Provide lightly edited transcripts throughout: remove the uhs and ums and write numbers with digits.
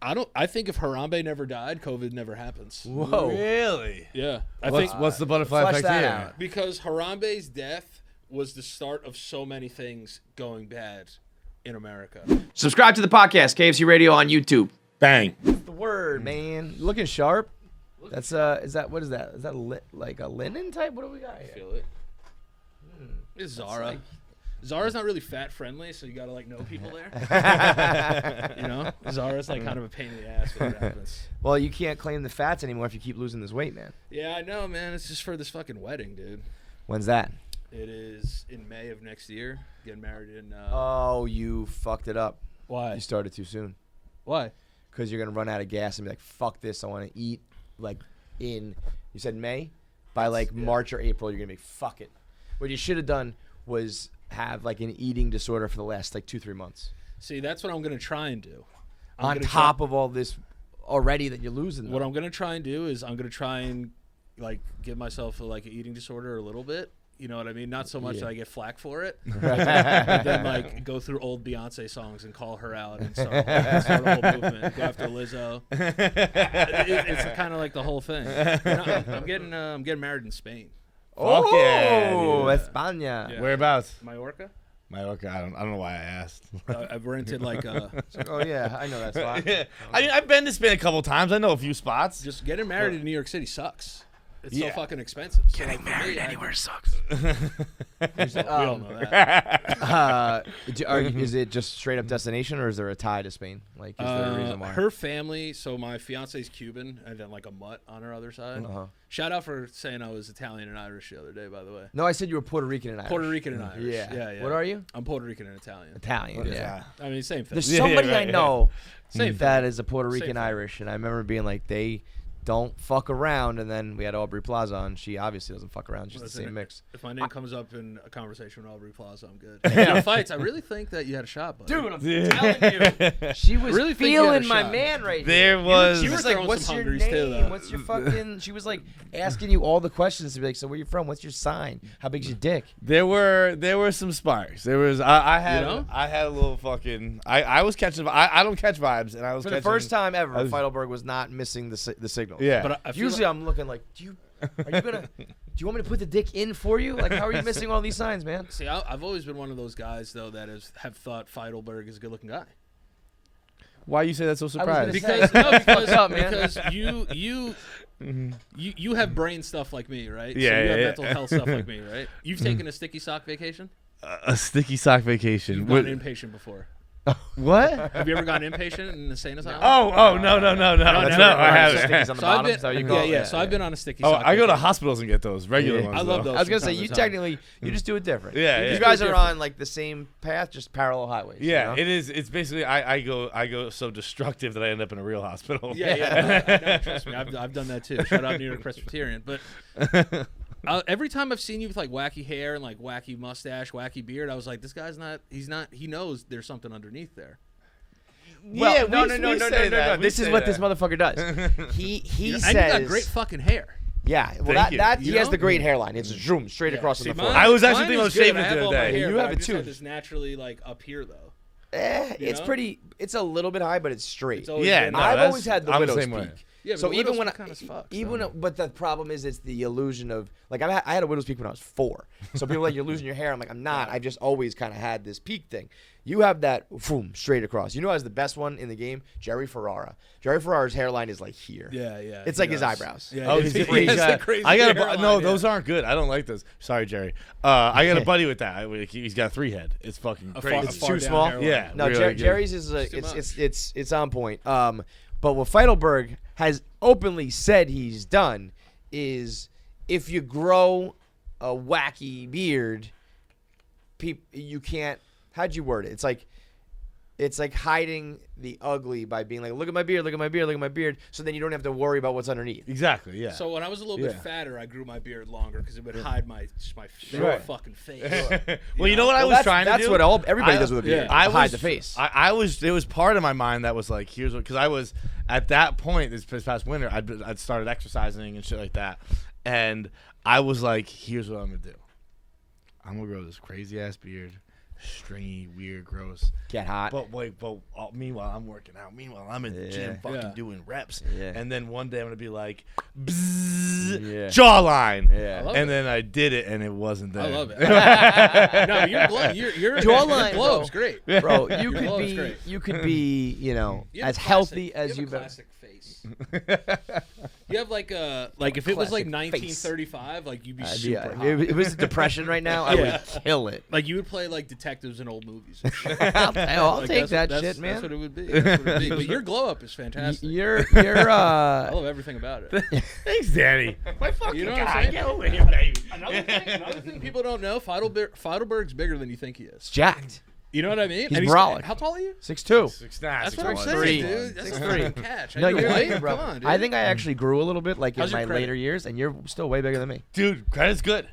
I think if Harambe never died, COVID never happens. Whoa. Really? Yeah. What's the butterfly flesh effect that here? out. Because Harambe's death was the start of so many things going bad in America. Subscribe to the podcast, KFC Radio on YouTube. Bang. What's the word, man? Looking sharp. That's is that what is that? Is that like a linen type? What do we got here? Feel it. It's Zara. Zara's not really fat friendly, so you gotta like know people there. You know, Zara's like kind of a pain in the ass when it happens. Well, you can't claim the fats anymore if you keep losing this weight, man. Yeah, I know, man. It's just for this fucking wedding, dude. When's that? It is in May of next year. Getting married in. Oh, you fucked it up. Why? You started too soon. Why? Because you're gonna run out of gas and be like, "Fuck this! I want to eat." Like you said May, by like March or April, you're gonna be fuck it. What you should have done was have like an eating disorder for the last like 2-3 months. See, that's what I'm gonna try and do. On top of all this already that you're losing. What I'm gonna try and do is I'm gonna try and like give myself like an eating disorder a little bit. You know what I mean? Not so much that I get flack for it. But then like go through old Beyonce songs and call her out and start a whole movement. Go after Lizzo. It's kind of like the whole thing. I'm getting married in Spain. Oh, yeah, España. Yeah. Whereabouts? Mallorca. Mallorca. I don't know why I asked. I've rented like Oh yeah, I know that spot. Yeah. I mean, I've been to Spain a couple times. I know a few spots. just getting married in New York City sucks. It's so Yeah. fucking expensive. So, Getting like, for married me, anywhere sucks. we all know that. Is it just straight up destination, or is there a tie to Spain? Like, is there a reason why? Her family, so my fiance's Cuban, and then like a mutt on her other side. Shout out for saying I was Italian and Irish the other day, by the way. No, I said you were Puerto Rican and Irish. Puerto Rican and Irish. Yeah. What are you? I'm Puerto Rican and Italian. Italian. Yeah. I mean, same thing. There's Yeah, somebody right, I know Same that thing. is a Puerto Same Rican thing. Irish, and I remember being like, they don't fuck around. And then we had Aubrey Plaza on. She obviously doesn't fuck around. She's the Listen, same mix. If my name comes up in a conversation with Aubrey Plaza, I'm good. In fights, I really think that you had a shot, buddy. Dude, I'm telling you, she was Really think you had a feeling my shot. man right There here. was. She You was were like, throwing "What's some your hungries too, name? though. What's your fucking?" She was like asking you all the questions to be like, "So where you from? What's your sign? How big's your dick?" There were some sparks. There was I had You know? I had a little fucking I was catching I don't catch vibes, and I was For catching, the first time ever, I was- Feidelberg was not missing the signal. Yeah. But I feel Usually I'm looking like, do you want me to put the dick in for you? Like, how are you missing all these signs, man? See, I've always been one of those guys though that have thought Feidelberg is a good-looking guy. Why you say that so surprised? gonna Because What's up, man? because you have brain stuff like me, right? Yeah, so you yeah, have yeah. mental health stuff like me, right? You've taken a sticky sock vacation. A sticky sock vacation. You've What? gone inpatient before. What? Have you ever gone inpatient in an insane asylum? Oh no, I never. haven't. Stickies on the So I've bottom, been, is that what you call yeah, it? yeah. So I've been on a sticky Oh, sock. I go to vacation. hospitals and get those regular Yeah. ones. I love though. those. I was gonna say, from you time to time. technically, you just do it different. Yeah, you it is guys are different. on like the same path, just parallel highways. Yeah, you know? it is. It's basically I go so destructive that I end up in a real hospital. Yeah. No, trust me, I've done that too. Shout out New York Presbyterian. But every time I've seen you with like wacky hair and like wacky mustache, wacky beard, I was like, this guy's not. He's not. He knows there's something underneath there. Well, Yeah, no. we say that. We This is say what that. this motherfucker does. He And says, you got great fucking hair. yeah. Well, Thank you. that You he has know? the great hairline. It's zoom straight across See, from the mine- forehead. I was actually mine thinking is about shaving good. I it have the all other my day. hair, You but have I it just too. have this naturally like up here though. It's know? pretty. It's a little bit high, but it's straight. It's always Yeah, been no, that. I've that's- always had the I'm the widow's same way. peak. Yeah, but so the even widow's when peak kinda fucks, even though. but the problem is it's the illusion of like I had a widow's peak when I was 4. So people are like, you're losing your hair. I'm like, I'm not. I've just always kind of had this peak thing. You have that boom straight across. You know, as the best one in the game, Jerry Ferrara. Jerry Ferrara's hairline is like here. Yeah, yeah. It's he like his does. eyebrows. Yeah, Oh, it's he's crazy. got- a crazy I got hairline, no. yeah. Those aren't good. I don't like those. Sorry, Jerry. I got a buddy with that. He's got a 3 head. It's fucking A crazy. far- It's far too down small? hairline. Yeah. No, really good. Jerry's is It's too it's on point. But what Feidelberg has openly said he's done is if you grow a wacky beard, you can't. How'd you word it? It's like hiding the ugly by being like, look at my beard, look at my beard, look at my beard. So then you don't have to worry about what's underneath. Exactly. Yeah. So when I was a little bit Yeah. fatter, I grew my beard longer because it would hide my Right. fucking face. well, you know what I was trying to That's do? what everybody does with a beard. yeah. Hide the face. I was. There was part of my mind that was like, here's what, because I was at that point this past winter. I'd started exercising and shit like that, and I was like, here's what I'm gonna do. I'm gonna grow this crazy ass beard, stringy, weird, gross. Get hot. But meanwhile I'm working out. Meanwhile I'm in the gym fucking doing reps. Yeah. And then one day I'm gonna be like, bzzz, Yeah. jawline. Yeah. love And then I did it and it wasn't there. I love it. No, your Jawline, globe's great. Bro, you Your could glow's be great. you know, You have as a healthy classic- as you you've have a been. classic face. You have like if it was like Classic face. 1935, like you'd be Yeah, super hot. if it was depression right now, I Yeah. would kill it. Like you would play like detectives in old movies. And shit. I'll Like, take that that's shit, man. That's what it would be. That's what it'd be. But your glow up is fantastic. You're I love everything about it. Thanks, Danny. My fucking You know what I'm guy. saying? Get over here, baby. Another thing people don't know, Feidelberg's bigger than you think he is. jacked. You know what I mean? He's And brolic. How tall are you? 6'2". That's what I'm 6'1". saying, dude. That's 6'3". a freaking catch. No, You're you're white, right, bro. Come on, dude. I think I actually grew a little bit, like How's in your my credit? later years, and you're still way bigger than me. Dude, credit's good.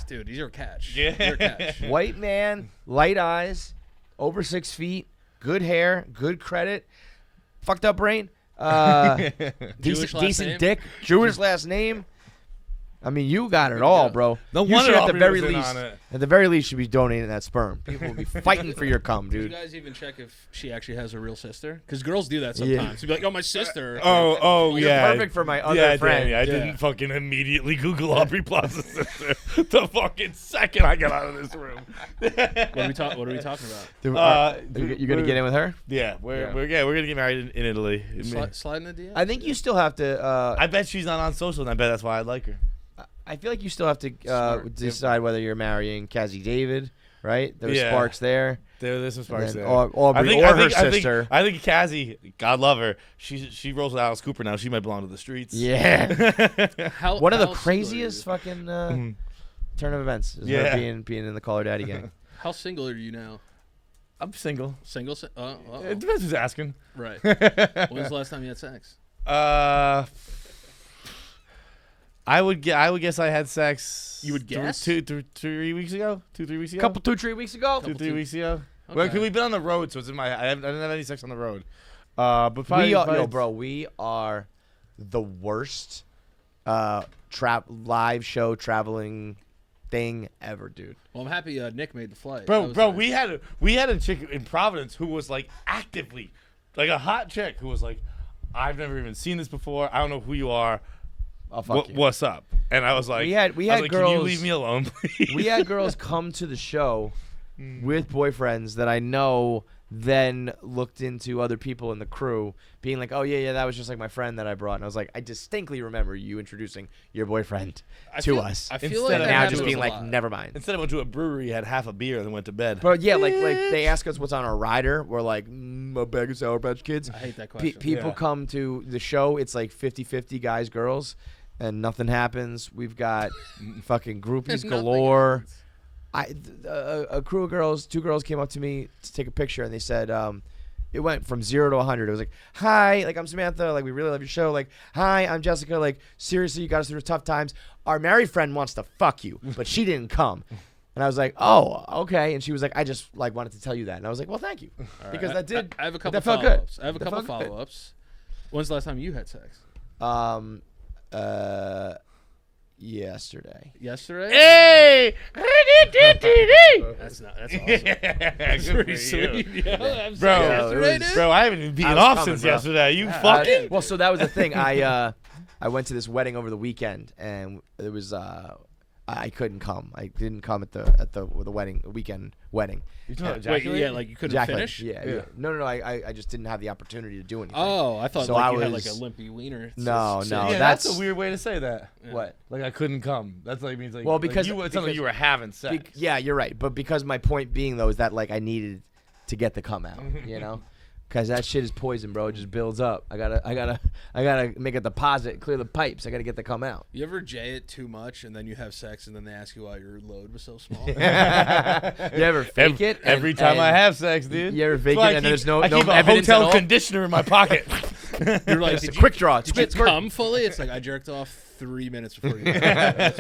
Dude, he's your catch. Yeah. You're a catch. White man, light eyes, over 6 feet, good hair, good credit, fucked up brain, Jewish last decent name? dick, Jewish last name. I mean, you got it all, bro. No You wonder should, at the Aubrey very was in least, on it. at the very least, should be donating that sperm. People will be fighting for your cum, Do you dude. guys even check if she actually has a real sister? Because girls do that Yeah. sometimes. You'd be like, oh, my sister. Oh, You're yeah. perfect for my other friend. Danny, I Yeah. didn't fucking immediately Google Aubrey Plaza's sister the fucking second I got out of this room. What are we talking about? Dude, you gonna get in with her? Yeah, we're gonna get married in Italy. Sliding the DM? I think you still have to. I bet she's not on social, and I bet that's why I like her. I feel like you still have to Smart. decide whether you're marrying Cassie David, right? There's Yeah. sparks there. There's some sparks then there. Aubrey or her sister. I think Cassie, God love her. She rolls with Alice Cooper now. She might belong to the streets. Yeah. One of the how craziest single fucking turn of events is Yeah. her being in the Caller Daddy gang. How single are you now? I'm single. Single? It depends who's asking. Right. When's the last time you had sex? I would guess I had sex. You would guess? 3 weeks ago. 2-3 weeks ago. 2-3 weeks ago. 2-3 weeks ago. Okay. Well, 'cause we've been on the road, so it's in my. I didn't have any sex on the road. But probably, We are the worst live show traveling thing ever, dude. Well, I'm happy Nick made the flight. That Bro, was bro, nice. we had a chick in Providence who was like actively, like a hot chick who was like, I've never even seen this before. I don't know who you are. Oh, fuck you. What's up? And I was like, We had I was like, girls. Can you leave me alone, please? We had girls come to the show with boyfriends that I know then looked into other people in the crew being like, oh, yeah, that was just like my friend that I brought. And I was like, I distinctly remember you introducing your boyfriend to us. I feel Instead like of that And now happens just being a like, lot. never mind. Instead, I went to a brewery, had half a beer, and then went to bed. But yeah, like they ask us what's on our rider. We're like, a bag of Sour Patch Kids. I hate that question. People Yeah. come to the show. It's like 50-50 guys, girls, and nothing happens. We've got fucking groupies Nothing galore. happens. A crew of girls, 2 girls came up to me to take a picture, and they said, it went from 0 to 100. It was like, hi, like I'm Samantha, like we really love your show. Like, hi, I'm Jessica. Like, seriously, you got us through tough times. Our married friend wants to fuck you, but she didn't come. And I was like, oh, okay. And she was like, I just like wanted to tell you that. And I was like, well, thank you, because that did. I have a couple that felt follow-ups. good. I have a That couple felt good. follow-ups. When's the last time you had sex? Yesterday. Yesterday? Hey! That's awesome. That's Pretty sweet. Yeah, I'm Bro, sorry. it Yesterday, was- dude? Bro, I haven't even beaten I was off coming, since bro. yesterday. You fucking. Well, so that was the thing. I went to this wedding over the weekend, and it was I couldn't come. I didn't come at the weekend wedding. You talking about Wait, ejaculate? yeah, like you couldn't Ejaculate. finish? Yeah. No. I just didn't have the opportunity to do anything. Oh, I thought So like I you had like a was- limpy wiener. No. Yeah, that's a weird way to say that. What? Like I couldn't come. That's like means like. Well, like because- you, it sounds like because- you were having sex. Yeah, you're right. But because my point being though is that like I needed to get the cum out, you know, because that shit is poison, bro. It just builds up. I gotta make a deposit, clear the pipes. I gotta get the cum out. You ever jay it too much and then you have sex and then they ask you why your load was so small? You ever fake it? Every time I have sex, dude. You ever fake That's why it and there's no I keep a evidence at hotel all? conditioner in my pocket. You're like, Just a quick draw. Did you Squirt. come fully? It's like I jerked off 3 minutes before you.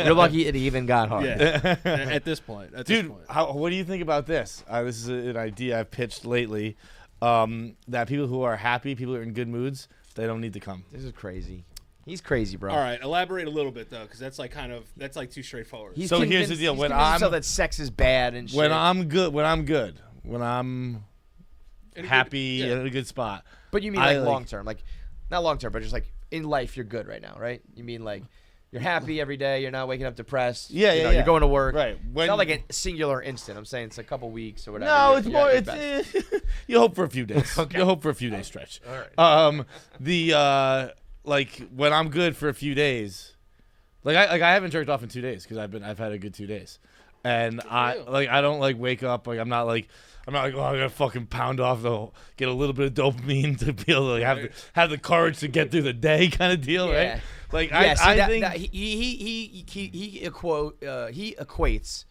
You're lucky it even got hard. Yeah. At this point. Dude, what do you think about this? This is an idea I've pitched lately. That people who are happy, people who are in good moods, they don't need to come. This is crazy. He's crazy, bro. All right, elaborate a little bit though, because that's like too straightforward. He's So here's the convinced- deal, he's when convinced I'm- himself that sex is bad and shit. When I'm good, when I'm In a happy good- yeah. in a good spot. But you mean I like like- long term, like not long term, but just like in life you're good right now, right? You mean like you're happy every day, you're not waking up depressed. Yeah, you yeah, know, yeah. You're going to work. Right. It's not like a singular instant. I'm saying it's a couple weeks or whatever. No, You're- it's you're more. at your It's best. you hope for a few days. You hope for a few days stretch. All right. The like when I'm good for a few days, I haven't jerked off in 2 days because I've had a good 2 days, and I don't like wake up like I'm not like oh I gotta fucking pound off get a little bit of dopamine to be able to like, have the courage to get through the day kind of deal, Yeah. right? Like Yeah, I think he equates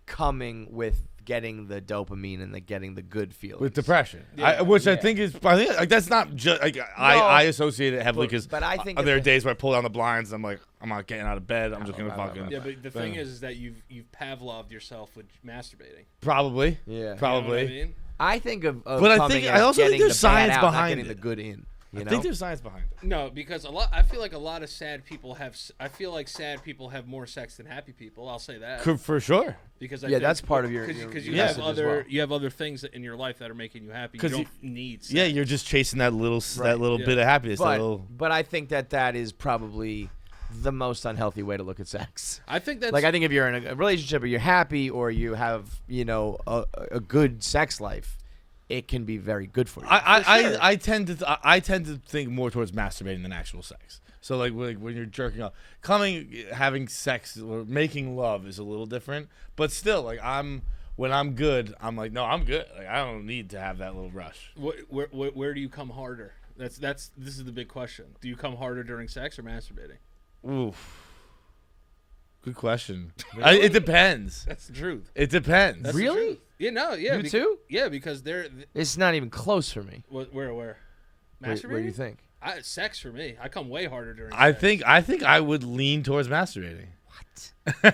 coming with getting the dopamine and getting the good feelings. with depression, Yeah. which I Yeah. think is like that's not just like I associate it heavily because but I think there are that- days where I pull down the blinds and I'm like I'm not getting out of bed. I'm just gonna fucking Yeah, but the thing is that you've Pavloved yourself with masturbating. probably Yeah. probably. You know what I mean? I think of But I coming think- as I also think getting there's the bad science out, not behind getting it. the good in. You I know? think there's science behind it. No, because I feel like a lot of sad people have. I feel like sad people have more sex than happy people. I'll say that For sure. because Yeah, that's part of your because you message have as other well. you have other things in your life that are making you happy. You 'Cause don't need. Sex. Yeah, you're just chasing that little Right. Yeah. bit of happiness. that little, But I think that is probably the most unhealthy way to look at sex. I think that's Like I think if you're in a relationship or you're happy or you have a good sex life, it can be very good for you. I tend to think more towards masturbating than actual sex. So like when you're jerking off, having sex or making love is a little different. But still, like when I'm good, I'm like no, I'm good. Like I don't need to have that little rush. where do you come harder? This is the big question. Do you come harder during sex or masturbating? Oof. Good question. It depends. That's the truth. It depends. That's the Really? truth. Yeah, no, yeah. You too? Yeah, because It's not even close for me. where Where masturbating? do you think? Sex for me. I come way harder during. I sex. think I would lean towards masturbating. I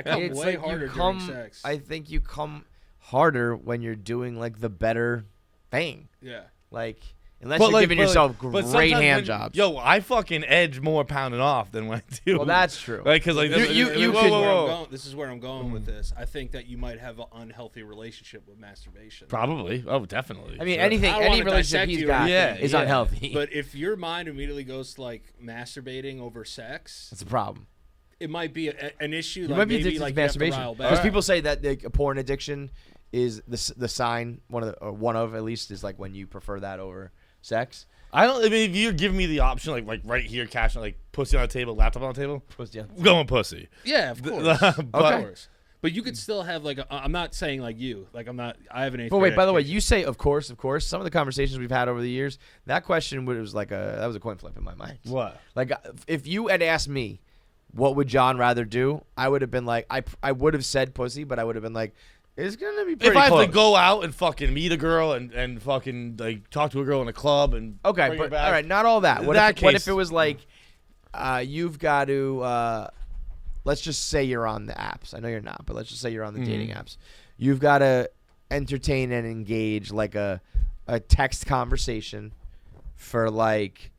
come It's way like harder you come. during sex. I think you come harder when you're doing like the better thing. Yeah. Like unless you're giving yourself great sometimes hand when- jobs. Yo, I fucking edge more pounding off than when I do. Well, that's true. Like, cause like You whoa, could- whoa, whoa. This is where I'm going with this. I think that you might have an unhealthy relationship with masturbation. Probably. Oh, definitely. I mean, Sure. anything, I don't any wanna relationship dissect he's you or got anything. is Yeah. unhealthy. But if your mind immediately goes to like masturbating over sex, That's a problem. it might be an issue. You Like might be maybe addicted like to you have to masturbation rile because back. people say that like, a porn addiction is the sign one of at least is like when you prefer that over sex. I don't. I mean, if you're giving me the option, like right here, cash, like pussy on the table, laptop on the table, I'm going pussy. Yeah, of course. But- Of course. But you could still have like I'm not saying like you. Like I have an 8th But wait, grade by the way, education. you say of course. Some of the conversations we've had over the years, that question was like that was a coin flip in my mind. What? Like if you had asked me, what would John rather do? I would have been like I would have said pussy, but I would have been like, it's gonna be pretty If I have close. to go out and fucking meet a girl and fucking like talk to a girl in a club and Okay, bring her but back, all right, not all that. In What that if case- it was like, you've got to, let's just say you're on the apps. I know you're not, but let's just say you're on the dating apps. You've got to entertain and engage like a text conversation for like,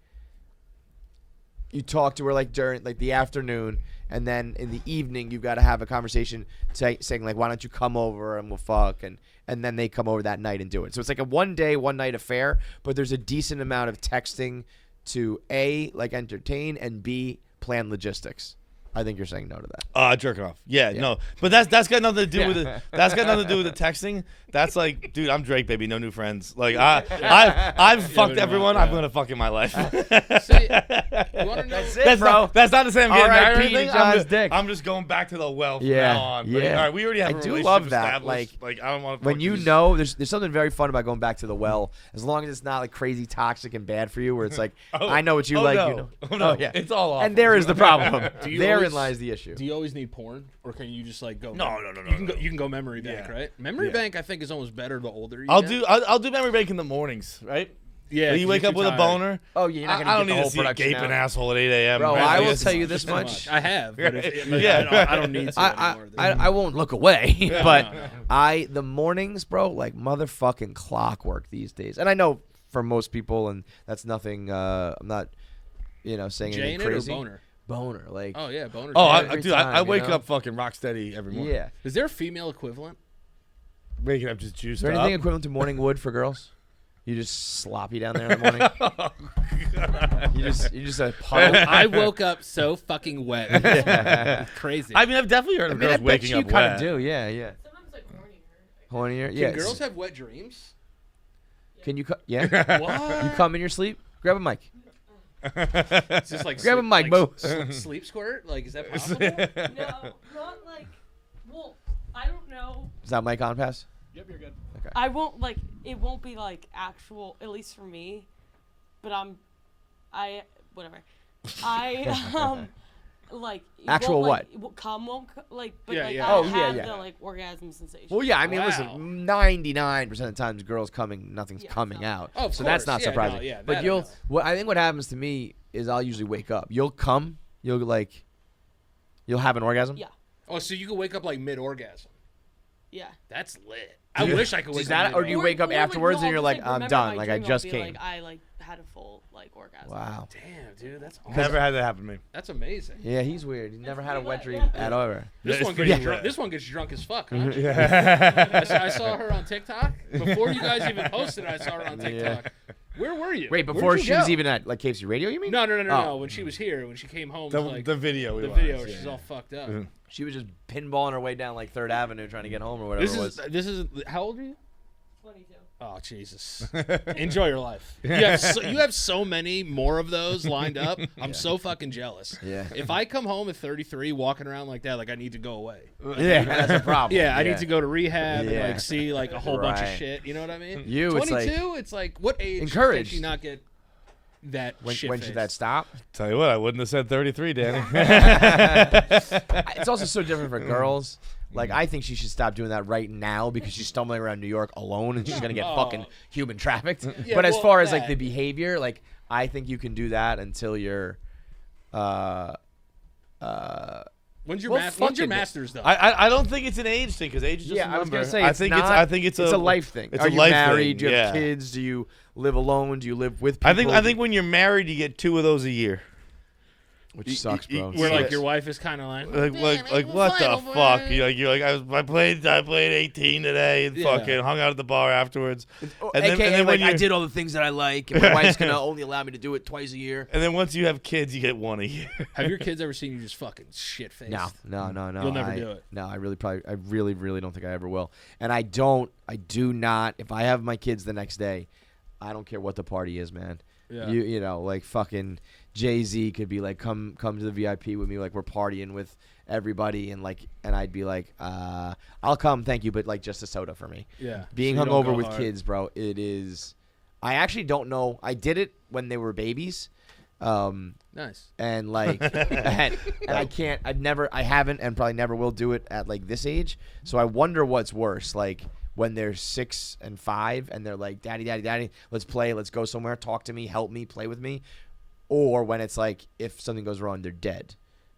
you talk to her like during like the afternoon, and then in the evening you've got to have a conversation saying like, why don't you come over and we'll fuck, and then they come over that night and do it. So it's like a one night affair, but there's a decent amount of texting to A, like entertain, and B, plan logistics. I think you're saying no to that. Jerking off. Yeah, no. But that's got nothing to do with it. Yeah. That's got nothing to do with the texting. That's like, dude, I'm Drake, baby, no new friends. Like I've fucked no, everyone. yeah. I'm gonna fuck in my life. See, you want to know? That's bro. That's not to say I'm getting married or R.I.P. to anything. John's dick. I'm just going back to the well from Yeah, now on. yeah. Like, all right, we already have I a do relationship love that, established. Like I don't want to. When you know, there's something very fun about going back to the well, as long as it's not like crazy toxic and bad for you, where it's like, I know what you like, no. you know. Oh, no. Yeah. It's all awful. And there is the problem. Do you Therein always- lies the issue. Do you always need porn, or can you just like go? No. You can go memory bank, Yeah. right? Memory Yeah. bank, I think, is almost better the older you I'll get. do memory bank in the mornings, right? Yeah, When you 'cause wake you're up too with a tired. boner. Oh, yeah, you're not I gonna don't get the need to whole see a production gaping out. asshole at 8 a.m. Bro, right? I Like, will it's tell you just this much. I have, but, Yeah. I don't need to anymore. I won't look away, but the mornings, bro, like motherfucking clockwork these days. And I know for most people, and that's nothing. I'm not singing Jane crazy. or boner? Boner, like. Oh yeah, boner. Oh, Every dude, time, I wake you know? up fucking rock steady every morning. Yeah. Is there a female equivalent? Waking up just juiced Is there up. anything equivalent to morning wood for girls? You just sloppy down there in the morning. you just a puddle. I woke up so fucking wet. Yeah. Crazy. I mean, I've definitely heard of girls I bet waking you up kind wet. of do. Yeah. Sometimes like hornier. Hornier. Can Yeah. girls have wet dreams? Can you? Yeah. What? You come in your sleep. Grab a mic. It's just like Grab a mic, boo. Sleep squirt? Like, is that possible? No, not like. Well, I don't know. Is that mic on, Pass? Yep, you're good. Okay. I won't like. It won't be like actual. At least for me. But whatever. Like Actual won't, what? Like, cum won't like. But Yeah, like yeah. I Oh, have yeah. the like orgasm sensation. Well, yeah. I mean, Wow. listen. 99% of the times, girls coming, nothing's Yeah, coming no. out. Oh, of so that's course. not Yeah, no, surprising. yeah, but that I you'll. know. What I think what happens to me is I'll usually wake up. You'll come. You'll You'll have an orgasm. Yeah. Oh, so you can wake up like mid-orgasm. Yeah. That's lit. I wish I could wake Is that, up or do you wake up like, afterwards no, and you're I'll like, just, I'm remember done. my Like I dream, I'll just be came. Like I like had a full like orgasm. Wow. Damn, dude, that's awesome. Never had that happen to me. That's amazing. Yeah, he's weird. He never had a pretty wet lit, dream yeah. at all. This It's one pretty gets lit. this one gets you drunk as fuck, huh? Yeah. I saw her on TikTok before you guys even posted. I saw her on TikTok. Where were you? Wait, Where'd before you she was go? even at like KFC Radio, you mean? No. Oh. When she was here, when she came home, The, like, the video. We the watched, video, where yeah. she's all fucked up. Mhm. She was just pinballing her way down like 3rd Avenue trying to get home or whatever it was. This is how old are you? 22. Oh Jesus! Enjoy your life. You have so many more of those lined up. I'm so fucking jealous. Yeah. If I come home at 33, walking around like that, like I need to go away. Yeah, that's a problem. Yeah, I need to go to rehab and Yeah. like see like a whole bunch of Right. shit. You know what I mean? You, it's 22. It's like what age Encouraged. can she not get that When shit should that stop? Tell you what, I wouldn't have said 33, Danny. It's also so different for girls. Like, I think she should stop doing that right now because she's stumbling around New York alone and she's going to get Oh. fucking human trafficked. Yeah, but as well, far as, like, that- the behavior, like, I think you can do that until you're, When's your Well, when's fuck your it. master's though? I don't think it's an age thing because age is just a yeah, I was number. going to say, I it's think not, I think it's a life thing. It's Are a you life married? thing. Do you have yeah. kids? Do you live alone? Do you live with people? I think when you're married, you get 2 of those a year. Which sucks, bro. Where like Yes. your wife is kind of like, Like what the fuck? You're like I played 18 today and Yeah. fucking hung out at the bar afterwards. And then- AKA, and then when like, I you- did all the things that I like, and my wife's going to only allow me to do it twice a year. And then once you have kids, you get 1 a year. have your kids ever seen you just fucking shit faced? No. You'll never do it. No, I really don't think I ever will. And I do not. If I have my kids the next day, I don't care what the party is, man. Yeah. You know, like fucking Jay-Z could be like, come to the VIP with me, like we're partying with everybody, and I'd be like, I'll come, thank you, but like just a soda for me. Yeah. Being So you don't hungover go with hard. kids, bro, it is. I actually don't know. I did it when they were babies. Nice. And like and I haven't and probably never will do it at like this age. So I wonder what's worse, like when they're 6 and 5 and they're like, daddy, let's play, let's go somewhere, talk to me, help me, play with me, or when it's like if something goes wrong, they're dead.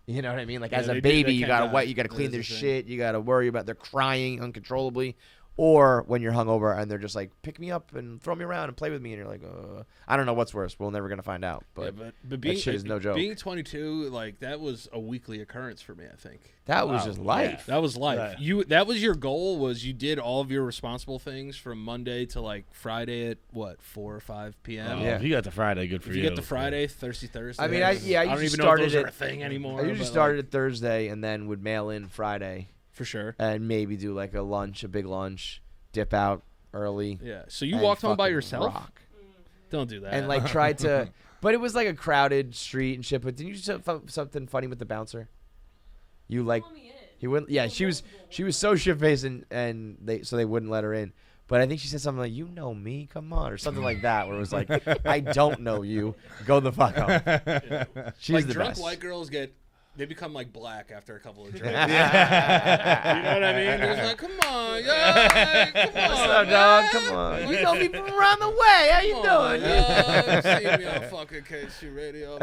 You know what I mean? Like Yeah, as a they baby, you can't gotta die. you gotta clean That their is the thing. shit, you gotta worry about they're crying uncontrollably. Or when you're hungover and they're just like, pick me up and throw me around and play with me, and you're like, I don't know what's worse. We're never gonna find out. But, but being that shit is no joke. Being 22, like that was a weekly occurrence for me. I think that was just life. that was life. Yeah. That was your goal. Was you did all of your responsible things from Monday to like Friday at what 4 or 5 p.m. Yeah. If you got the Friday, good for If you get the Friday, Thirsty Thursday. I mean, I don't usually even know if started those are it- a thing anymore. I usually but, started like, at Thursday and then would mail in Friday for sure. and maybe do like a big lunch, dip out early. Yeah. So you and walked home by fucking yourself? rock. Don't do that. And like tried to, but it was like a crowded street and shit. But didn't you say something funny with the bouncer? You like he wouldn't. Yeah, she was so shit faced and they wouldn't let her in. But I think she said something like, "You know me, come on," or something like that, where it was like, "I don't know you, go the fuck home." She's like the drunk best. white girls they become like black after a couple of drinks. Yeah. You know what I mean? They're just like, come on, guys, come on, What's up, dog? man. Come on. Like, You know me from around the way. How you come on, doing? yo. You see me on fucking KC Radio.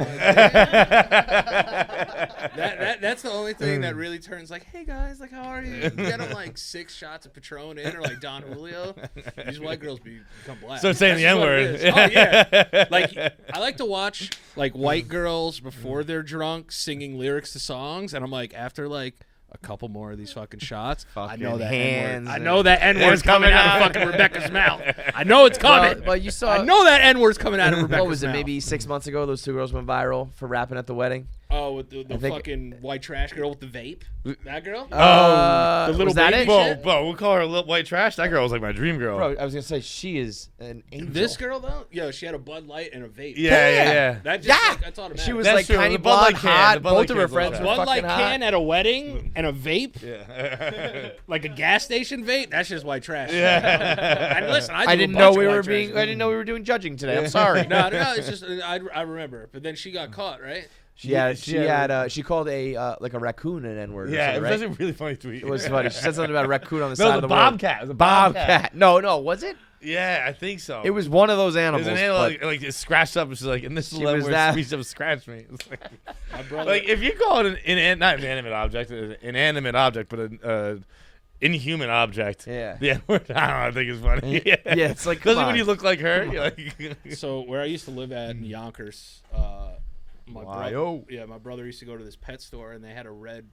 That's the only thing that really turns like, hey guys, like how are you? You get them like 6 shots of Patron in or like Don Julio. These white girls become black. So saying That's the just what N-word. it is. Oh yeah. Like I like to watch like white girls before they're drunk singing lyrics to songs, and I'm like, after like a couple more of these fucking shots, I know that N-word. I know that N-word's coming out of fucking Rebecca's mouth. I know it's coming. But you saw. I know that N-word's coming out of Rebecca's mouth. What was it? Maybe 6 months ago, those 2 girls went viral for rapping at the wedding. Oh, with the fucking white trash girl with the vape? That girl? The little was that baby it? shit? Bro, we'll call her little white trash. That girl was like my dream girl. Bro, I was gonna say she is an angel. This girl though? Yo, she had a Bud Light and a vape. Yeah. That just like, that's automatic. She was That's like true. tiny The Bud Light blonde, can. hot. The Bud Both Light of her can's friends all were Bud fucking Light hot. can at a wedding and a vape, Yeah. like a gas station vape. That's just white trash. Yeah. And listen, I didn't know we were being. I didn't know we were doing judging today. I'm sorry. No, it's just I remember. But then she got caught, right? She called a like a raccoon an N-word. Yeah, or it something, was right? a really funny tweet. It was funny. She said something about a raccoon on the No, side it was of a the bobcat. It was a bobcat. No, was it? Yeah, I think so. It was one of those It animals. was an animal but like it scratched up. And she's like, and this is She the was word that- reached up and scratched me. It's like, My brother. like if you call it not an inanimate object, an inanimate object, but an inhuman object. Yeah. The N-word, I think it's funny. Yeah, it's like, especially come when on. you look like her. You're like, So where I used to live at in Yonkers, my brother used to go to this pet store and they had a red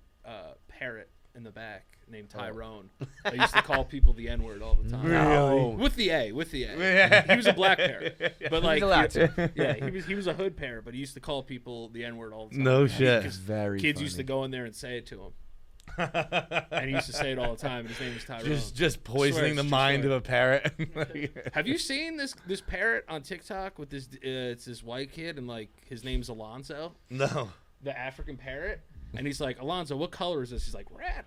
parrot in the back named Tyrone. I used to call people the N-word all the time. Really? With the A. Yeah. He was a black parrot, but like allowed to. he was a hood parrot, but he used to call people the N-word all the time. No shit. Because Very kids funny. used to go in there and say it to him. And he used to say it all the time. And his name was Tyrone. just poisoning the True mind story. of a parrot. Have you seen this parrot on TikTok with this? It's this white kid and like his name's Alonzo, No. the African parrot, and he's like, Alonzo, what color is this? He's like, red.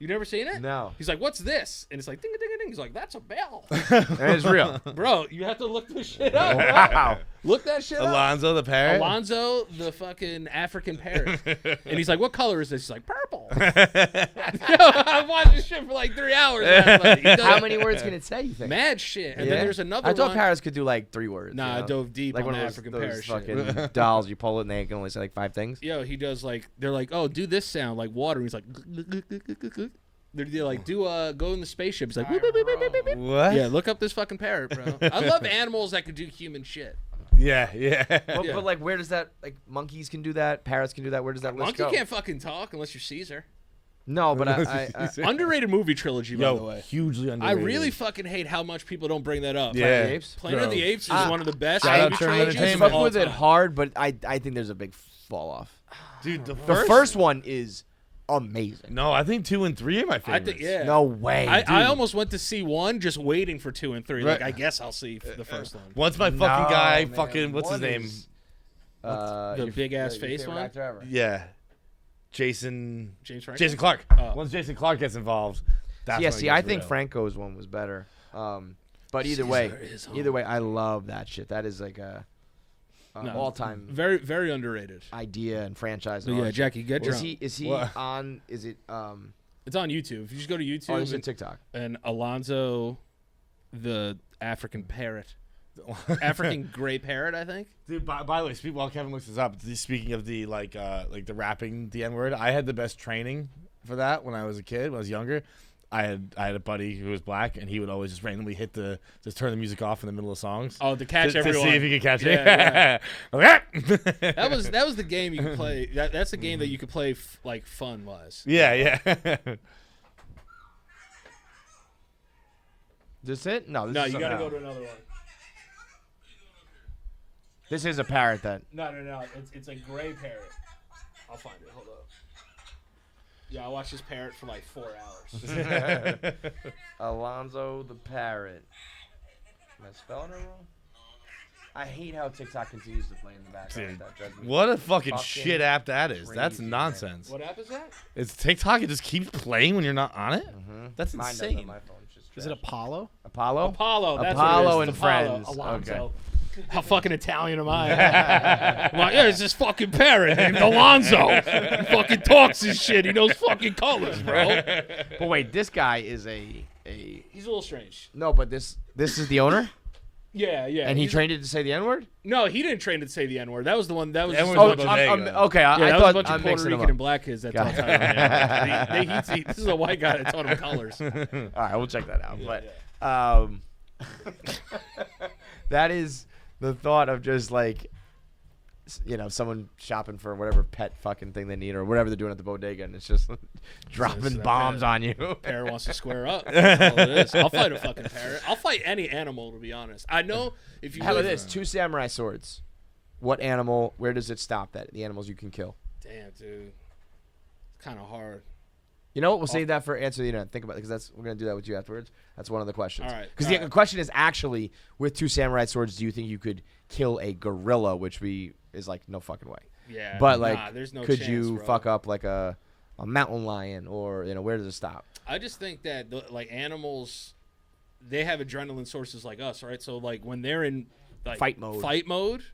You never seen it? No. He's like, what's this? And it's like, ding a ding a ding. He's like, that's a bell. That is real. Bro, you have to look this shit up. Bro. Wow. Look that shit up. Alonzo the parrot. Alonzo, the fucking African parrot. And he's like, what color is this? He's like, purple. I watched this shit for like 3 hours last night. He does How many words can it say, you think? mad shit. And then there's another I thought one. parrots could do like 3 words. Nah, I dove deep like on one the of African those parrot shit. fucking dolls. You pull it and they can only say like 5 things. Yo, he does like, they're like, oh, do this sound like water. He's like, they're like, go in the spaceship. He's like, What? yeah, look up this fucking parrot, bro. I love animals that can do human shit. Yeah. But like, where does that, like, monkeys can do that, parrots can do that, where does that list Monkey go? can't fucking talk unless you're Caesar. No, but I Underrated movie trilogy, by the way. hugely I underrated. really fucking hate how much people don't bring that up. Yeah. Planet of the Apes? Planet of the Apes is one of the best Shout out movie Turner trilogies Entertainment. of fuck all with it time. hard, but I think there's a big fall off. Dude, The first one is amazing. No, I think 2 and 3 are my I favorites. think, yeah. No way. I almost went to see 1 just waiting for 2 and 3. Like, Right. I guess I'll see the first one. Once my fucking guy, fucking, what's his name? The big-ass face one? Yeah. Jason James Franco? Clark. Oh. Once Jason Clark gets involved, that's Yeah, when it see, gets I think real. Franco's one was better. But either way, I love that shit. That is like a No. all-time Very, very underrated. idea and franchise. So and all yeah, that shit. Jackie, get drunk. Is he What? on? Is it It's on YouTube. If you just go to Oh, it's YouTube on TikTok. and Alonzo, the African parrot, African gray parrot, I think. Dude, by the way, while Kevin looks this up, speaking of the like the rapping the N-word, I had the best training for that when I was a kid, when I was younger. I had a buddy who was black, and he would always just randomly just turn the music off in the middle of songs. Oh, to catch to everyone. see if he could catch it. Yeah, Yeah. That was the game you could play. That's the game that you could play like fun wise. yeah. This it? No, this No, is you gotta something go else. to another one. This is a parrot then. No. It's a gray parrot. I'll find it. Hold up. Yeah, I watched this parrot for like 4 hours. Alonzo the parrot. Am I spelling it wrong? I hate how TikTok continues to play in the background. Dude, That drives me what a fucking Fucking shit app that is. That's crazy, man. nonsense. What app is that? It's TikTok. It just keeps playing when you're not on it. That's Mine does insane. on my phone. It's just Is it trash. Apollo? Apollo? Apollo. That's Apollo what it is. and Apollo. Friends. Alonzo. How fucking Italian am I? I'm like, yeah, it's this fucking parrot named Alonzo. He fucking talks his shit. He knows fucking colors, bro. But wait, this guy is a He's a little strange. no, but this is the owner, Yeah. and he trained it to say the N-word. No, he didn't train it to say the N-word. That was the one. That was. N-word's just a what bunch the of- name- Okay, Yeah, I that was a thought bunch of I'm Puerto mixing them Rican up. and black kids that taught Tyrone. This is a white guy that taught him colors. All right, we'll check that out. Yeah, But that is the thought of just like someone shopping for whatever pet fucking thing they need or whatever they're doing at the bodega, and it's just dropping bombs on you. Parrot wants to square up. That's all it is. I'll fight a fucking parrot. I'll fight any animal, to be honest. I know if you. How about this? 2 samurai swords. What animal? Where does it stop? The animals you can kill. Damn, dude. It's kind of hard. You know what? We'll save that for answer. Think about it because we're gonna do that with you afterwards. That's one of the questions. All right. Because the question is actually, with 2 samurai swords, do you think you could kill a gorilla? Which is like no fucking way. Yeah. But like, there's no could chance, you bro. fuck up like a mountain lion or where does it stop? I just think that like animals, they have adrenaline sources like us, right? So like when they're in like Fight mode,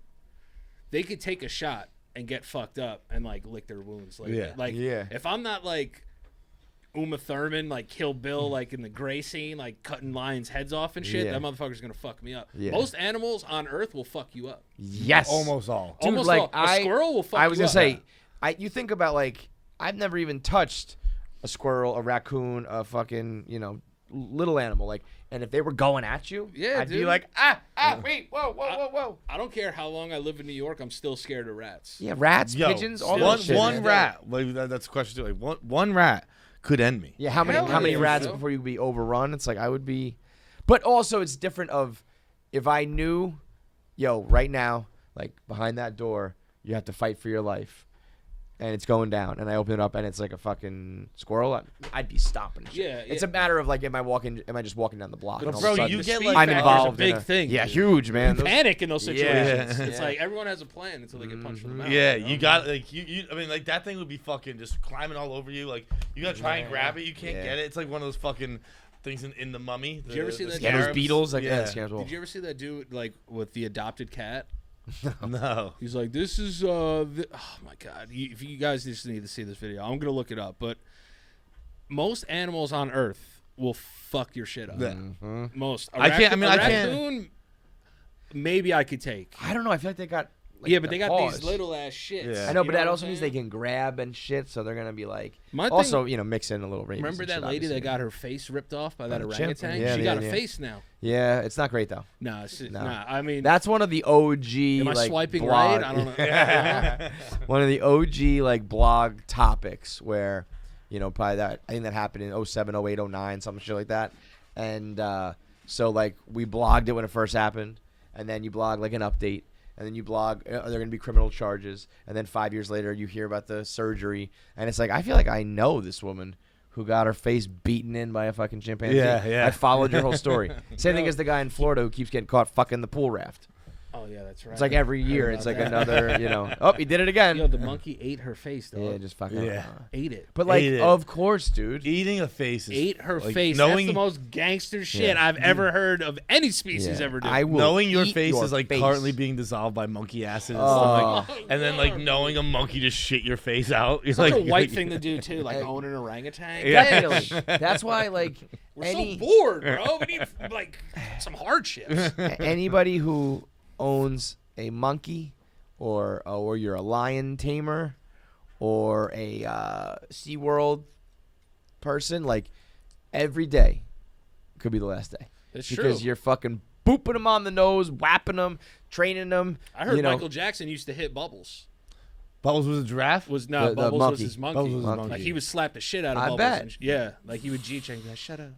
they could take a shot and get fucked up and like lick their wounds. Like, if I'm not like Uma Thurman, like Kill Bill, like in the Gray scene, like cutting lions' heads off and shit, that motherfucker's gonna fuck me up. Yeah. Most animals on Earth will fuck you up. Yes, Almost all. Dude, Almost like all. A squirrel will fuck you up. I was gonna say, you think about like I've never even touched a squirrel, a raccoon, a fucking little animal like, and if they were going at you, I'd be like wait, whoa. I don't care how long I live in New York, I'm still scared of rats. Yeah, rats, pigeons, all that shit. One rat. Like that's a question too. Like one rat could end me. Yeah, how many rats before you be overrun? It's like I would be, but also it's different of if I knew, right now, like behind that door, you have to fight for your life, and it's going down, and I open it up, and it's like a fucking squirrel. I'd be stopping shit. Yeah, It's a matter of like, am I just walking down the block? But and all bro, of a sudden, you get speed like I'm factor's involved a big in thing. Yeah, dude. huge, man. You panic in those situations. Yeah. It's like everyone has a plan until they get punched in the mouth. Yeah, you got like you. I mean, like that thing would be fucking just climbing all over you. Like you gotta try and grab it. You can't get it. It's like one of those fucking things in the Mummy. Did you ever see that? Yeah, those scarabs. beetles. Like, Yeah. Did you ever see that dude like with the adopted cat? No. He's like, this is oh my god! If you guys just need to see this video, I'm gonna look it up. But most animals on Earth will fuck your shit up. Yeah. Most. I can't. I mean, a I can't. raccoon, maybe I could take. I don't know. I feel like they got. Like, Yeah, but they got paws. these little ass shits. Yeah. I know, You but that what also I'm means saying? they can grab and shit, so they're gonna be like. My Also, thing- mix in a little rabies. Remember and that shit, lady that obviously. got her face ripped off by that the chimp? orangutan? Yeah, She yeah, got a yeah. face now. Yeah, it's not great though. Nah, No. nah. I mean, That's one of the OG. am I like, swiping blog, right? I don't know. One of the OG like blog topics where, probably that I think that happened in 07, 08, 09, some shit like that, and so like we blogged it when it first happened, and then you blog like an update. And then you blog, are there going to be criminal charges? And then 5 years later, you hear about the surgery. And it's like, I feel like I know this woman who got her face beaten in by a fucking chimpanzee. Yeah. I followed your whole story. Same thing as the guy in Florida who keeps getting caught fucking the pool raft. Oh yeah, that's right. It's like every year, it's like another, oh, he did it again. Yo, the monkey ate her face though. Yeah, just fucking. Yeah. Ate it. But like, Ate it. of course, dude. Eating a face is Ate her like, face. Knowing That's the most gangster shit I've ever heard of any species ever do. I will knowing your eat face your is like face. currently being dissolved by monkey acid and Oh. stuff like, Oh, and then like Lord. knowing a monkey just shit your face out. You're Such like, a white thing to do too, like own an orangutan. Yeah. Definitely. That's why, like, We're so bored, bro. We need like some hardships. anybody who owns a monkey or you're a lion tamer or a SeaWorld person, like every day could be the last day. That's because true. you're fucking booping them on the nose, whapping them, training them. I heard Michael Jackson used to hit Bubbles. Bubbles was a giraffe. Was not The Bubbles monkey. was his monkey. Bubbles was his Like monkey. he would slap the shit out of I Bubbles. bet. And yeah, like he would G-check, like, shut up.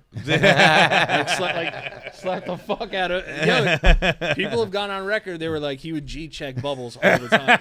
slap the fuck out of. Yo, people have gone on record. They were like he would G-check Bubbles all the time.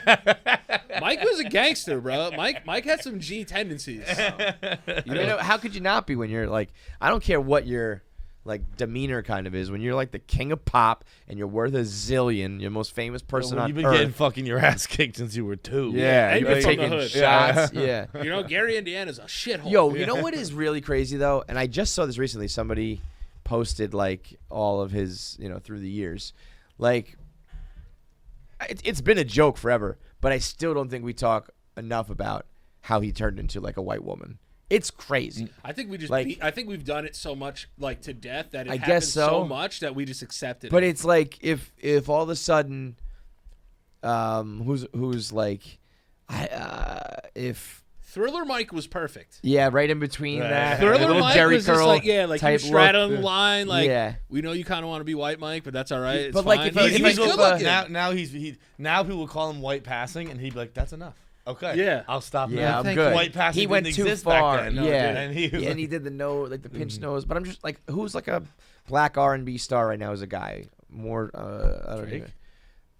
Mike was a gangster, bro. Mike had some G tendencies. How could you not be when you're like, I don't care what your like demeanor kind of is, when you're like the king of pop and you're worth a zillion, you're the most famous person on You've been earth. getting fucking your ass kicked since you were 2. Yeah, And you've you're been from the taking hood. shots. Yeah. You know, Gary, Indiana's a shithole. Yo, you know what is really crazy though? And I just saw this recently. Somebody posted like all of his, through the years. Like, it's been a joke forever, but I still don't think we talk enough about how he turned into like a white woman. It's crazy. I think we just Like- I think we've done it so much like to death that it I happens guess so. so much that we just accept it. But it's like if all of a sudden, who's like, if Thriller Mike was perfect. Yeah, right in between that. Thriller little Mike Jerry was just curl like, like type you straddle look. the line. Like, Yeah. we know you kind of want to be white Mike, but that's all right. It's But, fine. like, He's if good looking. Now people will call him white passing, and he'd be like, "That's enough." Okay. Yeah. I'll stop. Yeah, now. I'm good. White passing He went didn't too exist far. back then. No, yeah, and he was and he did the nose, like the pinch nose. But I'm just like, who's like a black R&B star right now? Is a guy more? I don't Drake? know.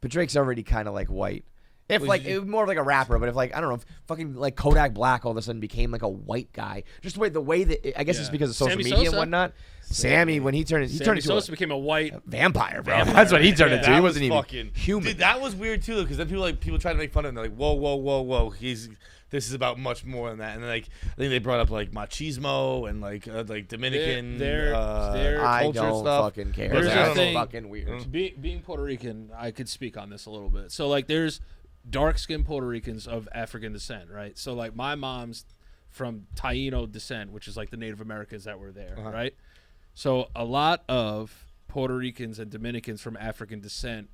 But Drake's already kind of like white. If like it was more of like a rapper, but if like I don't know, if fucking like Kodak Black all of a sudden became like a white guy, just the way that I guess it's because of social Sammy media Sosa? and whatnot. Sammy when he turned Sammy into Sosa became a white vampire, bro. That's what he turned into. He That wasn't was even fucking human. Dude, that was weird too, because then people try to make fun of him. They're like, whoa. This is about much more than that. And then, like, I think they brought up like machismo and like Dominican I culture don't stuff. fucking care. There's That's a thing- fucking weird. being Puerto Rican, I could speak on this a little bit. So like, there's dark-skinned Puerto Ricans of African descent, right? So like, my mom's from Taino descent, which is like the Native Americans that were there, right? So a lot of Puerto Ricans and Dominicans from African descent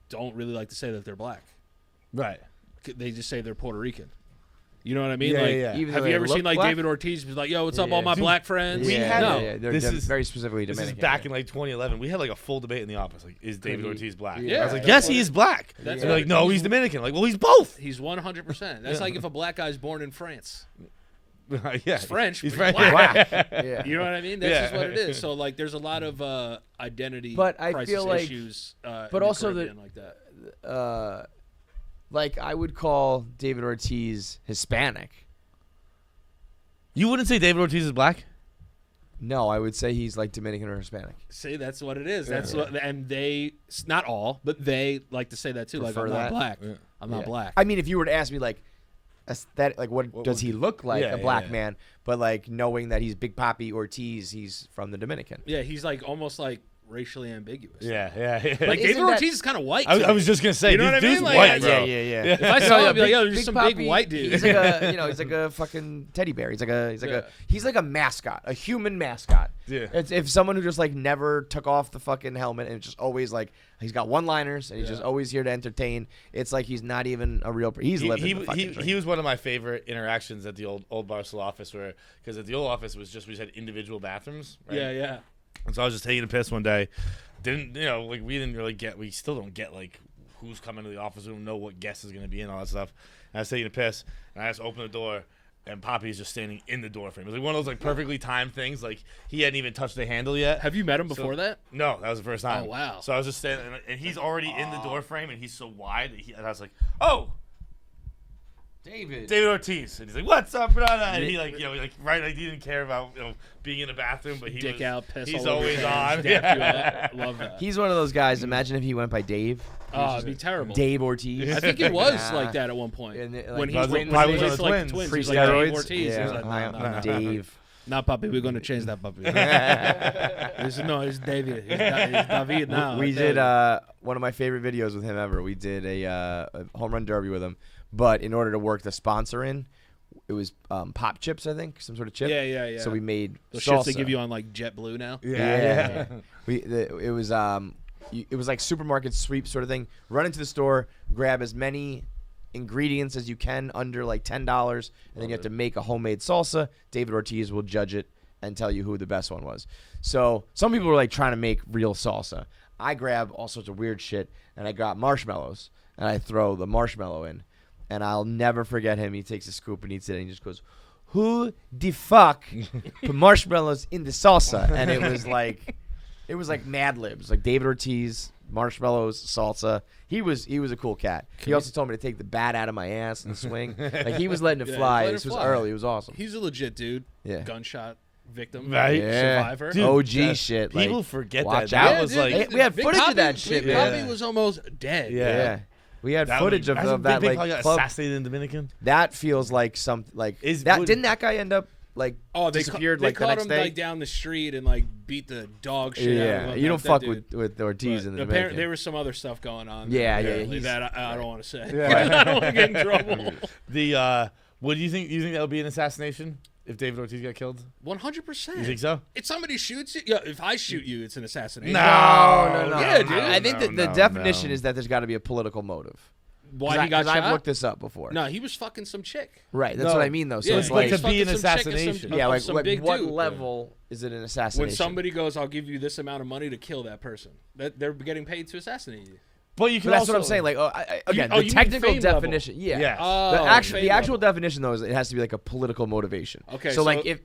don't really like to say that they're black. Right. They just say they're Puerto Rican. You know what I mean? Yeah, like, yeah. Even have though you they ever seen look like black? David Ortiz was like, "Yo, what's up, all my Dude, black friends?" we had- no. They're This is- very specifically This Dominican. is back in like 2011. We had like a full debate in the office. Like, is David he- Ortiz black? Yeah. I was like, That's yes, what he it- is black. that's And what they're like, it- no, he's Dominican. Like, well, he's both. He's 100%. That's like if a black guy's born in France. Yeah, He's French. He's but French. black. Yeah. You know what I mean? That's Yeah. just what it is. So like, there's a lot of identity But I crisis feel like- issues. but in the also Caribbean like that. Like I would call David Ortiz Hispanic. You wouldn't say David Ortiz is black? No, I would say he's like Dominican or Hispanic. See, that's what it is. That's what, and they, not all, but they like to say that too. Prefer like, I'm that? not black. Yeah. I'm not Yeah. black. I mean, if you were to ask me like aesthetic, like what does he look like, Yeah, a black yeah. man, but like knowing that he's Big Papi Ortiz, he's from the Dominican. Yeah, he's like almost like racially ambiguous. Yeah. Like isn't David that- Ortiz is kind of white. I to was me. just gonna say, You know this what I mean? dude's Like, white, bro. Yeah. If I saw him, I'd be like, yo, there's Big some Papi, big white dude. He's like a, he's like a fucking teddy bear. He's like a mascot, a human mascot. Yeah. It's if someone who just like never took off the fucking helmet and just always like he's got one-liners and he's just always here to entertain. It's like he's not even a real. He's living the fucking dream. He was one of my favorite interactions at the old Barstool office, because at the old office we just had individual bathrooms. Right? Yeah. And so I was just taking a piss one day. We still don't get like who's coming to the office. We don't know what guest is going to be and all that stuff. And I was taking a piss, and I just opened the door, and Poppy's just standing in the door frame. It was like one of those like perfectly timed things. Like he hadn't even touched the handle yet. Have you met him before that? No, that was the first time. Oh, wow. So I was just standing, and he's already in the door frame, and he's so wide. And I was like, oh. David Ortiz, and he's like, "What's up, brother?" And he like, he didn't care about being in the bathroom, but he Dick was, out, piss he's all over always your hands, on. dap you Yeah. up. Love that. He's one of those guys. Imagine if he went by Dave. Oh, it'd be terrible. Dave Ortiz. I think it was Nah. like that at one point. And it, like, when he was was it- when probably he was was on the like Twins. twins. Free He was like Dave steroids? Ortiz. He was like, no. Dave. Nah, puppy, we're gonna change that puppy. It's David. It's David now. We It's did David. one of my favorite videos with him ever. We did a home run derby with him, but in order to work the sponsor in, it was pop chips, I think, some sort of chip. Yeah. So we made Those salsa. shits they give you on like JetBlue now. Yeah. It was like supermarket sweep sort of thing. Run into the store, grab as many ingredients as you can under like $10, and then you have to make a homemade salsa. David Ortiz will judge it and tell you who the best one was. So some people were like trying to make real salsa. I grab all sorts of weird shit, and I got marshmallows, and I throw the marshmallow in. And I'll never forget him. He takes a scoop and eats it, and he just goes, "Who the fuck put marshmallows in the salsa?" And it was like Mad Libs, like David Ortiz, marshmallows, salsa. He was a cool cat. He also told me to take the bat out of my ass and swing. Like he was letting it fly. let it This was fly. early. It was awesome. He's a legit dude. Yeah. Gunshot victim. Right. Yeah. Survivor. Dude, OG shit. People like, forget watch that. That out. was dude, like, Hey, we had Big footage of Poppy- that shit, Big man. Poppy was almost dead. Yeah. We had that footage was, of that Big like Poppy got club. assassinated in Dominican. That feels like some like didn't that guy end up like disappeared they like the caught next him day? like down the street and like beat the dog shit out of Yeah, him. you don't That fuck dude. with Ortiz in the Apparently, Dominican. there was some other stuff going on. Yeah, yeah, apparently, he's- that I don't want to say. Yeah. I don't want to get in trouble. What do you think? You think that would be an assassination if David Ortiz got killed? 100%. You think so? If somebody shoots you, yeah. If I shoot you, it's an assassination. No. Yeah, dude. I think that the no, definition no. is that there's got to be a political motive. why he got shot? I've looked this up before. No, he was fucking some chick. Right, that's No. what I mean though. So Yeah, it's but like, to be an fucking some chick assassination. of some- yeah, of like some what big dude. level is it an assassination? When somebody goes, "I'll give you this amount of money to kill that person," that they're getting paid to assassinate you. But you can But that's also, what I'm saying. Like, again, you the mean technical fame level? definition. Yeah. Yes. Oh, The actual definition though is it has to be like a political motivation. Okay, So like so-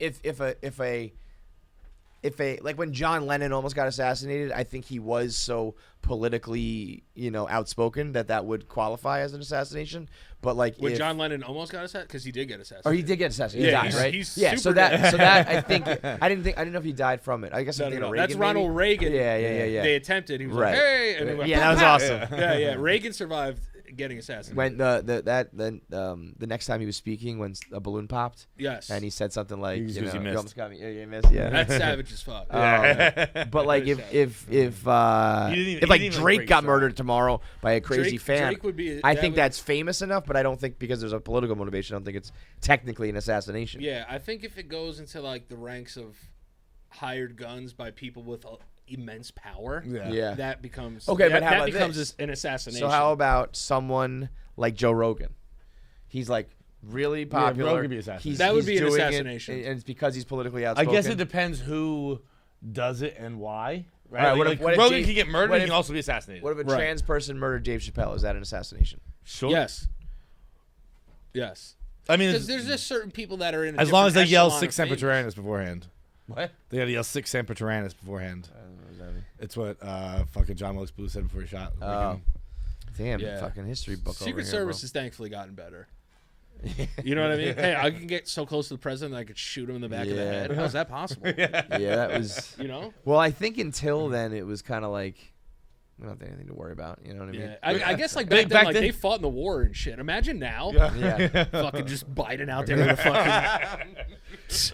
if a like when John Lennon almost got assassinated, I think he was so politically, outspoken that would qualify as an assassination. But like When if, John Lennon almost got assassinated, because he did get assassinated. or he did get assassinated. Yeah, he died, right? he's yeah. super So that dead. I think I didn't know if he died from it. I guess I'm thinking of Reagan. That's Ronald maybe? Reagan. Yeah. They attempted. He was Right. like, "Hey," and he went, Yeah, that was "Pow, pow." awesome. Yeah. Reagan survived getting assassinated. When the next time he was speaking, when a balloon popped, Yes. and he said something like, He was- you you missed. almost got me. Yeah, you missed. Yeah. That's savage as fuck. But like if didn't like even Drake break got stride. murdered tomorrow by a crazy fan, Drake would be. I that think would- that's famous enough. But I don't think because there's a political motivation, I don't think it's technically an assassination. Yeah, I think if it goes into like the ranks of hired guns by people with immense power, Yeah. that becomes Okay, but how that about becomes this? an assassination. So how about someone like Joe Rogan? He's like really popular. Rogan would be assassination. That would he's be an doing it, assassination. and it's because he's politically I outspoken. guess it depends who does it and why. Right? All right, Like, what if Rogan Dave- can get murdered. what He if- can also be assassinated. What if a Right. trans person murdered Dave Chappelle? Is that an assassination? Sure. Yes. Yes. I mean, Because there's just certain people that are in. A as long as they different yell echelon Sic of Semper fame. Tyrannis beforehand. What? They gotta yell Sic Semper Tyrannis beforehand. It's what fucking John Wilkes Booth said before he shot. Reagan. Damn, Yeah. fucking history book. Secret over here, Service has thankfully gotten better. You know what I mean? Hey, I can get so close to the president that I could shoot him in the back of the Yeah. head. How's that possible? bro. Yeah, that was. You know? Well, I think until then it was kind of like we don't have anything to worry about. You know what I mean? Yeah. I guess like Back back then, then- they fought in the war and shit. Imagine now, Yeah. fucking just Biden out there with a fucking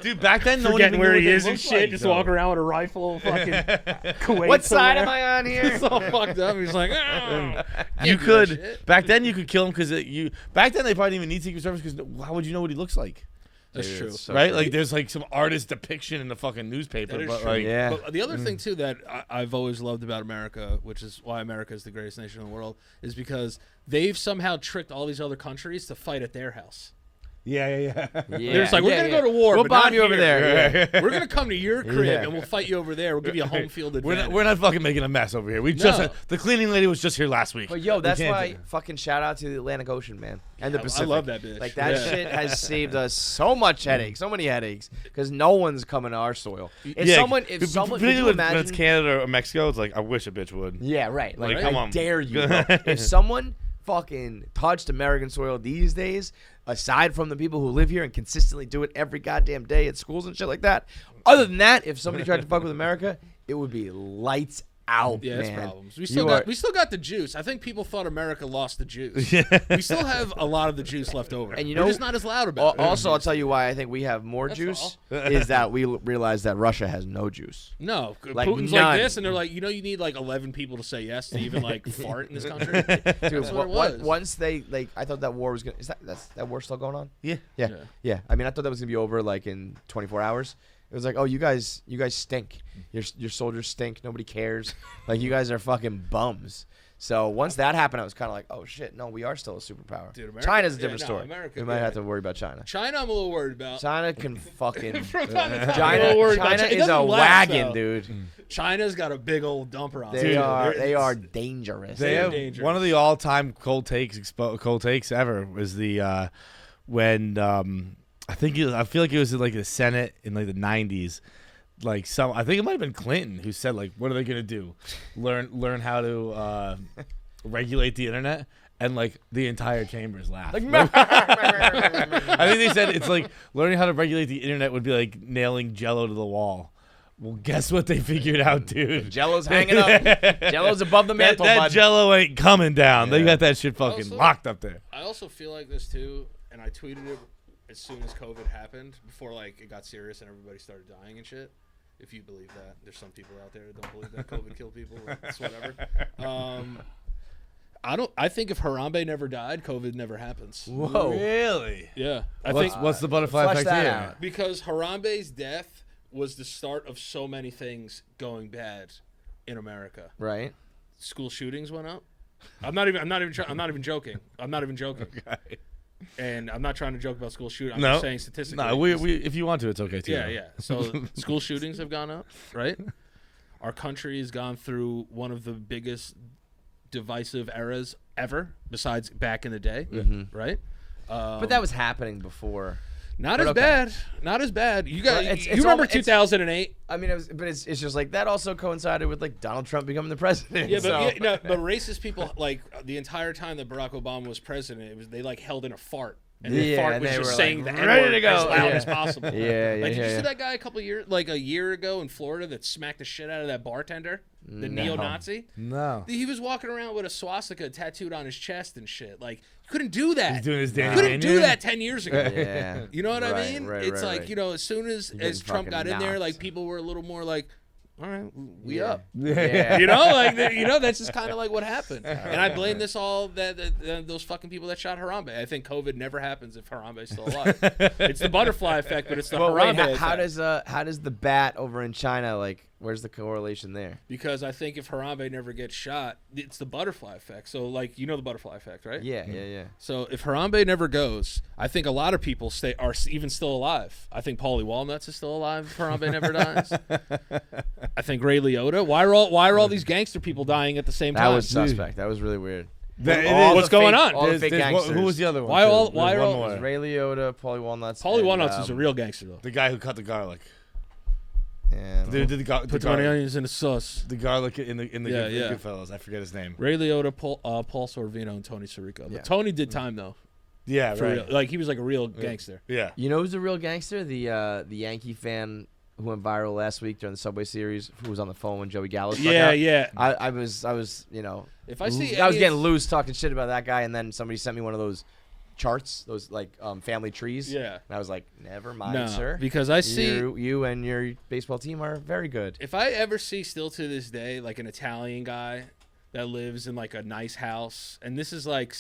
Dude, back then, no one forgetting even where knew he what is they and looked shit, like, just though. walking around with a rifle, fucking Kuwait. What side am somewhere. I on here? He's all fucked up. He's like, "Ah." You Can't do that could shit. back then. You could kill him because back then they probably didn't even need Secret Service because how would you know what he looks like? That's Dude, true. it's so Right? crazy. Like there's like some artist depiction in the fucking newspaper, That is but true. like Yeah. But the other thing too that I've always loved about America, which is why America is the greatest nation in the world, is because they've somehow tricked all these other countries to fight at their house. yeah. Yeah, They're just like, we're gonna go to war, We'll but bomb not you over here. there. We're gonna come to your crib Yeah. and we'll fight you over there. We'll give you a home field We're advantage. not fucking making a mess over here. We No. just the cleaning lady was just here last week. But yo, We that's can't why do that. fucking shout out to the Atlantic Ocean, man, and the I Pacific. love that bitch. Like that Yeah. shit has saved us so much headaches, so many headaches, because no one's coming to our soil. If Yeah, someone, p- if someone, could particularly you when imagine? it's Canada or Mexico, it's like I wish a bitch would. Yeah, right. Like, Like, I come on. dare you. Bro. If someone fucking touched American soil these days, aside from the people who live here and consistently do it every goddamn day at schools and shit like that, other than that, if somebody tried to fuck with America, it would be lights out, Yeah, man. it's problems. We You still are- we still got the juice. I think people thought America lost the juice. We still have a lot of the juice left over. And you We're know- just not as loud about it. Also, I'll tell you why I think we have more That's juice is that we realize that Russia has no juice. No, Like Putin's none. like this, and they're like, you need like 11 people to say yes to even like fart in this country. Dude, That's what it was. once they like, I thought that war was gonna. Is that war still going on? Yeah. Yeah, Yeah. yeah. I mean, I thought that was gonna be over like in 24 hours. It was like, oh, you guys stink. Your soldiers stink. Nobody cares. Like you guys are fucking bums. So once that happened, I was kind of like, oh shit, no, we are still a superpower. Dude, America- China's a yeah, different no, story. America- we might yeah. have to worry about China. China, I'm a little worried about. China can fucking. From time to time, I'm a China, little worried about China It is a doesn't last, wagon, though. dude. China's got a big old dumper on. They it. are dangerous. They They're have dangerous. one of the all-time cold takes ever was the when I feel like it was in like the Senate in like the 90s. Like I think it might have been Clinton who said like, what are they gonna do? Learn how to regulate the internet, and like the entire chambers laughed. I think they said it's like learning how to regulate the internet would be like nailing Jello to the wall. Well, guess what they figured out, dude? Jello's hanging up. Jello's above the mantle, that bud. Jello ain't coming down. They Yeah. got that shit fucking Also- locked up there. I also feel like this too, and I tweeted it as soon as COVID happened, before like it got serious and everybody started dying and shit. If you believe that, there's some people out there that don't believe that COVID killed people. It's whatever. I think if Harambe never died, COVID never happens. Whoa. Really? Yeah, I What's, think what's the butterfly flesh effect that here? out. because Harambe's death was the start of so many things going bad in America. Right. School shootings went up. I'm not even joking. Okay. And I'm not trying to joke about school shooting. I'm No. just saying statistically. No, we if you want to, it's okay too. Yeah. So school shootings have gone up, right? Our country has gone through one of the biggest divisive eras ever, besides back in the day, right? But that was happening before. Not as bad. Not as bad. You guys, Well, you remember 2008? I mean, it's just like that also coincided with like Donald Trump becoming the president. Yeah, but so. but racist people, like the entire time that Barack Obama was president, they like held in a fart. And the Yeah, fart and was they just were, saying like, the ready N-word to go. as loud Yeah. as possible. Yeah. Did you see that guy a year ago in Florida that smacked the shit out of that bartender? The neo-Nazi? No. He was walking around with a swastika tattooed on his chest and shit. Like, you couldn't do that. He's doing his You Danny couldn't do Daniel? that 10 years ago. Yeah. You know what I Right, mean? right, It's right, like, right. you know, as soon as getting Trump got in there, knocked. like, people were a little more like, all right, we Yeah. up. Yeah. You know, like that's just kind of like what happened. And I blame this all those fucking people that shot Harambe. I think COVID never happens if Harambe's still alive. It's the butterfly effect, but it's the Well, Harambe wait, effect. how does the bat over in China, like, where's the correlation there? Because I think if Harambe never gets shot, it's the butterfly effect. So, like, you know the butterfly effect, right? Yeah. So if Harambe never goes, I think a lot of people are even still alive. I think Paulie Walnuts is still alive if Harambe never dies. I think Ray Liotta. Why are all these gangster people dying at the same That time? was suspect. That was really weird. What's going on? All the fake gangsters. Who was the other one? Why all- There's why are one all- more. It was Ray Liotta, Paulie Walnuts. Paulie and, Walnuts is a real gangster, though. The guy who cut the garlic. and- Dude, did the Put too many onions in the sauce. the garlic in the Yeah. Goodfellas. I forget his name. Ray Liotta, Paul Sorvino, and Tony Sirico. But Yeah. Tony did time, though. Yeah, For right. real. Like, he was like a real gangster. Yeah. You know who's a real gangster? The Yankee fan who went viral last week during the Subway Series, who was on the phone when Joey Gallo struck out. Yeah. I was, you know, If I see I was any- getting loose talking shit about that guy, and then somebody sent me one of those charts, those like family trees. Yeah. And I was like, never mind, No, sir. because I see you and your baseball team are very good. if I ever see still to this day like an Italian guy that lives in like a nice house, and this is like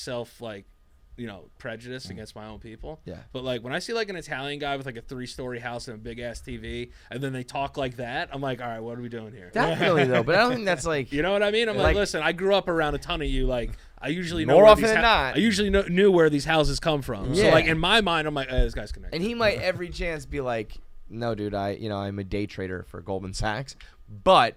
prejudice against my own people. Yeah. But like when I see like an Italian guy with like a 3-story house and a big ass TV, and then they talk like that, I'm like, all right, what are we doing here? Definitely though, but I don't think that's like. You know what I mean? I'm like, Like- listen, I grew up around a ton of you. Like, I usually know More where often these than not. I usually knew where these houses come from. So Yeah. like in my mind, I'm like, this guy's connected. And he might every chance be like, no, dude, I'm a day trader for Goldman Sachs, but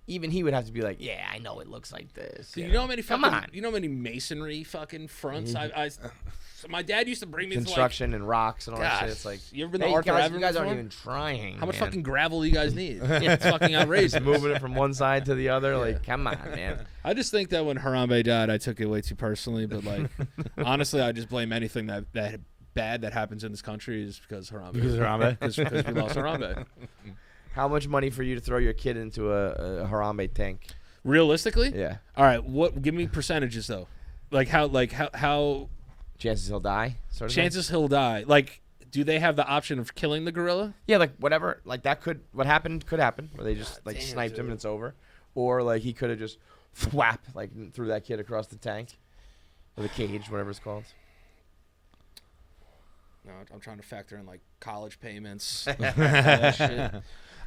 even he would have to be like, yeah, I know it looks like this. So you know how many Come fucking, on. you know how many masonry fucking fronts so my dad used to bring me Construction and rocks and all that God, shit. It's like, you ever been to hey, Arthur guys, Avenue you guys aren't before? even trying. How much man. fucking gravel do you guys need? It's fucking outrageous. Moving it from one side to the other, like, come on, man. I just think that when Harambe died, I took it way too personally. But like, honestly, I just blame anything that bad that happens in this country is because Harambe. Because of Harambe? Because we lost Harambe. How much money for you to throw your kid into a Harambe tank? Realistically, Yeah. All right, what? Give me percentages though. Like how Chances he'll die? Sort of thing? chances he'll die? Like, do they have the option of killing the gorilla? Yeah, like whatever. Like that what happened could happen, where they just like damn, sniped him dude. and it's over, or like he could have just thwap like threw that kid across the tank, or the cage, whatever it's called. No, I'm trying to factor in like college payments. all that shit.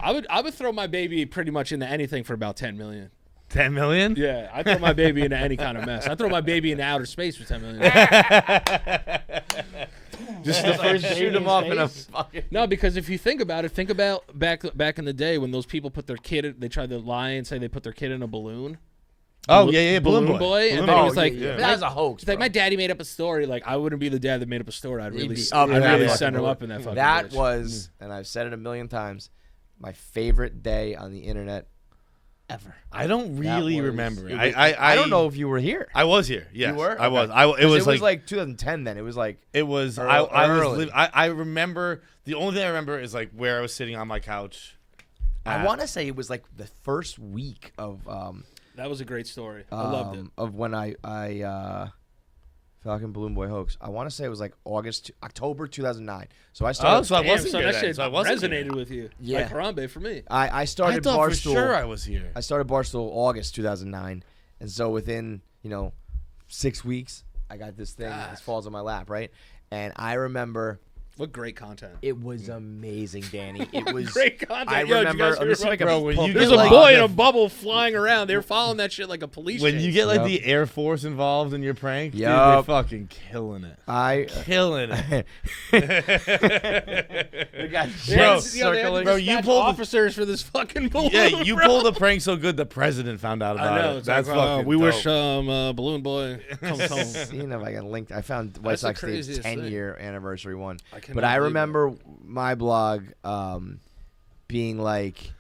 I would throw my baby pretty much into anything for about 10 million. 10 million? Yeah, I'd throw my baby into any kind of mess. I'd throw my baby into outer space for 10 million. Just the first Shoot him up in a fucking. No, because if you think about it, think about back in the day when those people put their kid, they tried to lie and say they put their kid in a balloon. Oh, yeah, Balloon Boy. Boy, and Balloon then he Boy. was like, But that was a hoax. It's like bro. my daddy made up a story. Like I wouldn't be the dad that made up a story. I'd really, be I'd up in that really fucking send him balloon. up in that fucking. That bitch. was, and I've said it a million times, my favorite day on the internet ever. I don't That really was- remember it. it was- I don't know if you were here. I was here. Yes, You were? I was. Okay. It was like 2010 then. It was like It was. Early. I remember. The only thing I remember is like where I was sitting on my couch. I want to say it was like the first week of That was a great story. I loved it. of when I Falcon Balloon Boy hoax. I want to say it was like October 2009. So I started. Oh, so I Damn, wasn't so here that then. shit So I wasn't resonated here. with you. Yeah. Like Harambe for me. I I started thought Barstool. for sure I was here. I started Barstool August 2009, and so within 6 weeks, I got this thing. This falls on my lap, right? And I remember What great content. It was amazing, Danny. It was great content. I Yo, did you remember. guys Let me see if I can Bro, when pull you up get There's the a like- boy in a bubble flying around. They're following that shit like a police When chase. you get like Yep. the Air Force involved in your prank, dude, Yup. they're fucking killing it. The Killing it. guy Bro, circling. bro, you pulled the- officers for this fucking balloon. Yeah, you bro. pulled the prank so good the president found out about I know. it. It's That's like, fucking we dope. wish Balloon Boy comes home. Seeing if I can link. I found White That's the Sox Dave's craziest thing. 10-year anniversary one. I cannot But I believe remember my blog being like,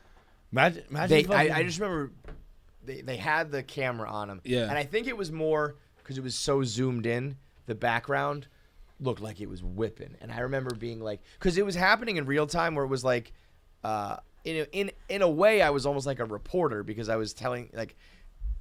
Imagine I fucking- just remember they had the camera on him. Yeah. And I think it was more because it was so zoomed in, the background looked like it was whipping. And I remember being like, because it was happening in real time where it was like, in a way, I was almost like a reporter because I was telling, like,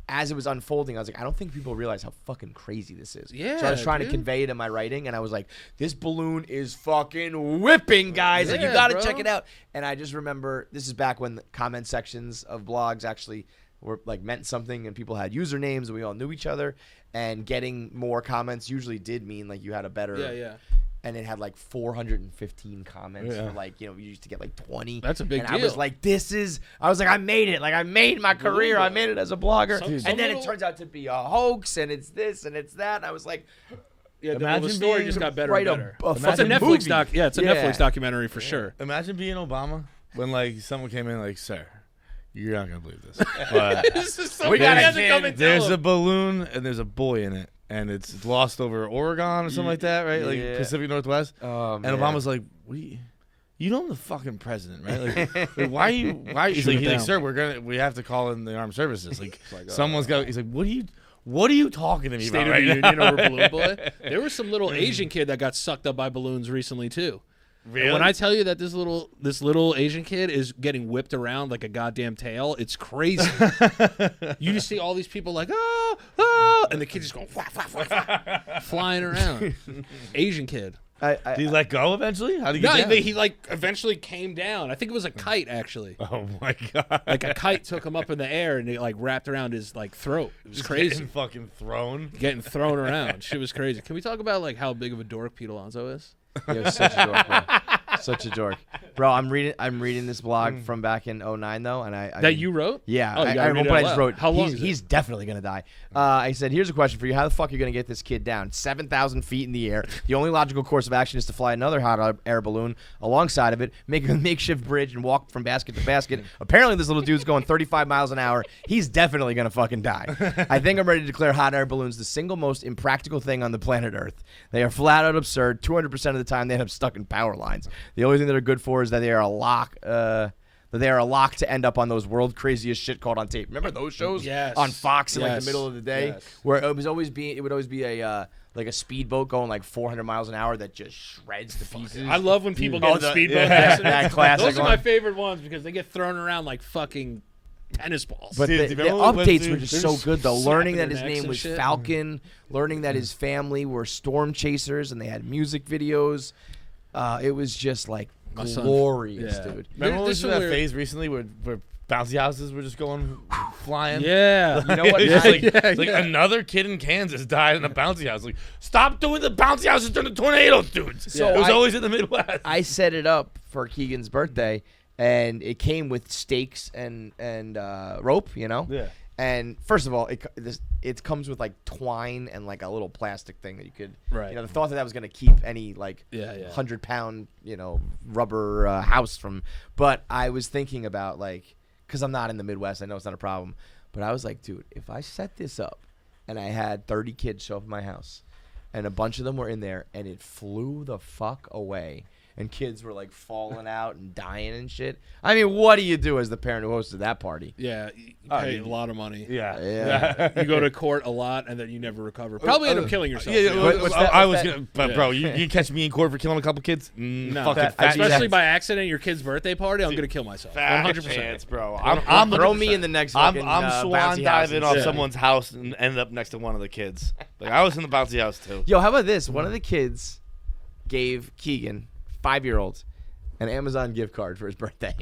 as it was unfolding, I was like, I don't think people realize how fucking crazy this is. Yeah, So I was trying to dude. convey it in my writing, and I was like, this balloon is fucking whipping, guys. Like, you Yeah, got to bro. check it out. And I just remember, this is back when the comment sections of blogs actually were like meant something, and people had usernames, and we all knew each other. And getting more comments usually did mean like you had a better. Yeah. And it had like 415 comments. Yeah. For like, you know, you used to get like 20. That's a big and deal. I was like, I was like, I made it. Like, I made my career. I made it as a blogger. Some and then little- it turns out to be a hoax, and it's this and it's that. And I was like, Yeah, the Imagine story being- just got better write and a better. a It's a fucking Netflix movie. doc. Yeah, it's a Yeah. Netflix documentary for sure. Imagine being Obama when like someone came in like, sir, you're not gonna believe this, but This is so We got bad a to come and tell there's him. a balloon and there's a boy in it, and it's lost over Oregon or something like that, right? Like Yeah. Pacific Northwest. Oh, And man. Obama's like, you know I'm the fucking president, right? Like why are you? He's Shoot like, it down. sir, we have to call in the armed services. Like, someone's got. He's like, what are you talking to me State about of right the now? Union over Balloon Boy. There was some little Asian kid that got sucked up by balloons recently too. Really? And when I tell you that this little Asian kid is getting whipped around like a goddamn tail, it's crazy. You just see all these people like and the kid just going flying around. Asian kid. Did he let go eventually? How did he No, get down? he like eventually came down. I think it was a kite actually. Oh my god! Like a kite took him up in the air and it like wrapped around his like throat. It was Just crazy. getting fucking thrown. Getting thrown around. Shit was crazy. Can we talk about like how big of a dork Pete Alonso is? You're such a dork, bro. Such a dork, bro. I'm reading this blog from back in 2009 though, and I That mean, you wrote? Yeah, Oh, you gotta I read it but I out just loud. wrote. How long is it? He's definitely gonna die. I said, here's a question for you: how the fuck are you gonna get this kid down 7,000 feet in the air? The only logical course of action is to fly another hot air balloon alongside of it, make a makeshift bridge, and walk from basket to basket. Apparently, this little dude's going 35 miles an hour. He's definitely gonna fucking die. I think I'm ready to declare hot air balloons the single most impractical thing on the planet Earth. They are flat out absurd. 200% of the time, they end up stuck in power lines. The only thing that are good for is that they are a lock. That they are a lock to end up on those world craziest shit called on tape. Remember those shows Yes. on Fox in like Yes. the middle of the day, Yes. where it would always be a like a speedboat going like 400 miles an hour that just shreds to pieces. I love when people Oh, get the- a speedboat. yeah, accident. that classic Those are one. my favorite ones because they get thrown around like fucking tennis balls. But Dude, the do you remember when we went updates through- were just they're so just good though. Learning that snapping his their necks name and was shit. Falcon, learning that his family were storm chasers and they had music videos. It was just like My son- glorious, yeah. dude. Remember when we There's went through that some phase recently where bouncy houses were just going flying? yeah, You know what? It's just like, Yeah, it's like yeah. another kid in Kansas died in a bouncy house. Like, stop doing the bouncy houses during the tornadoes, dudes. So it was I- always in the Midwest. I set it up for Keegan's birthday, and it came with stakes and rope, you know. Yeah. And first of all, it comes with like twine and like a little plastic thing that you could, Right. You know, the thought that was going to keep any like Yeah, yeah. 100-pound, rubber house from. But I was thinking about like, because I'm not in the Midwest, I know it's not a problem. But I was like, dude, if I set this up, and I had 30 kids show up at my house, and a bunch of them were in there, and it flew the fuck away. And kids were like falling out and dying and shit. I mean, what do you do as the parent who hosted that party? Yeah, you pay a lot of money. Yeah. Yeah. You go to court a lot and then you never recover. Probably end up killing yourself. Yeah, you know? What- what's that- I what's was that- gonna, but Yeah. bro, you catch me in court for killing a couple kids? No. Fucking That- fat Especially chance. by accident, your kid's birthday party, I'm gonna kill myself. Fat 100%. chance, bro. I'm Throw me in the next fucking I'm swan bouncy diving house off and- someone's house and ended up next to one of the kids. Like I was in the bouncy house too. Yo, how about this? One of the kids gave Keegan, 5-year-old, an Amazon gift card for his birthday.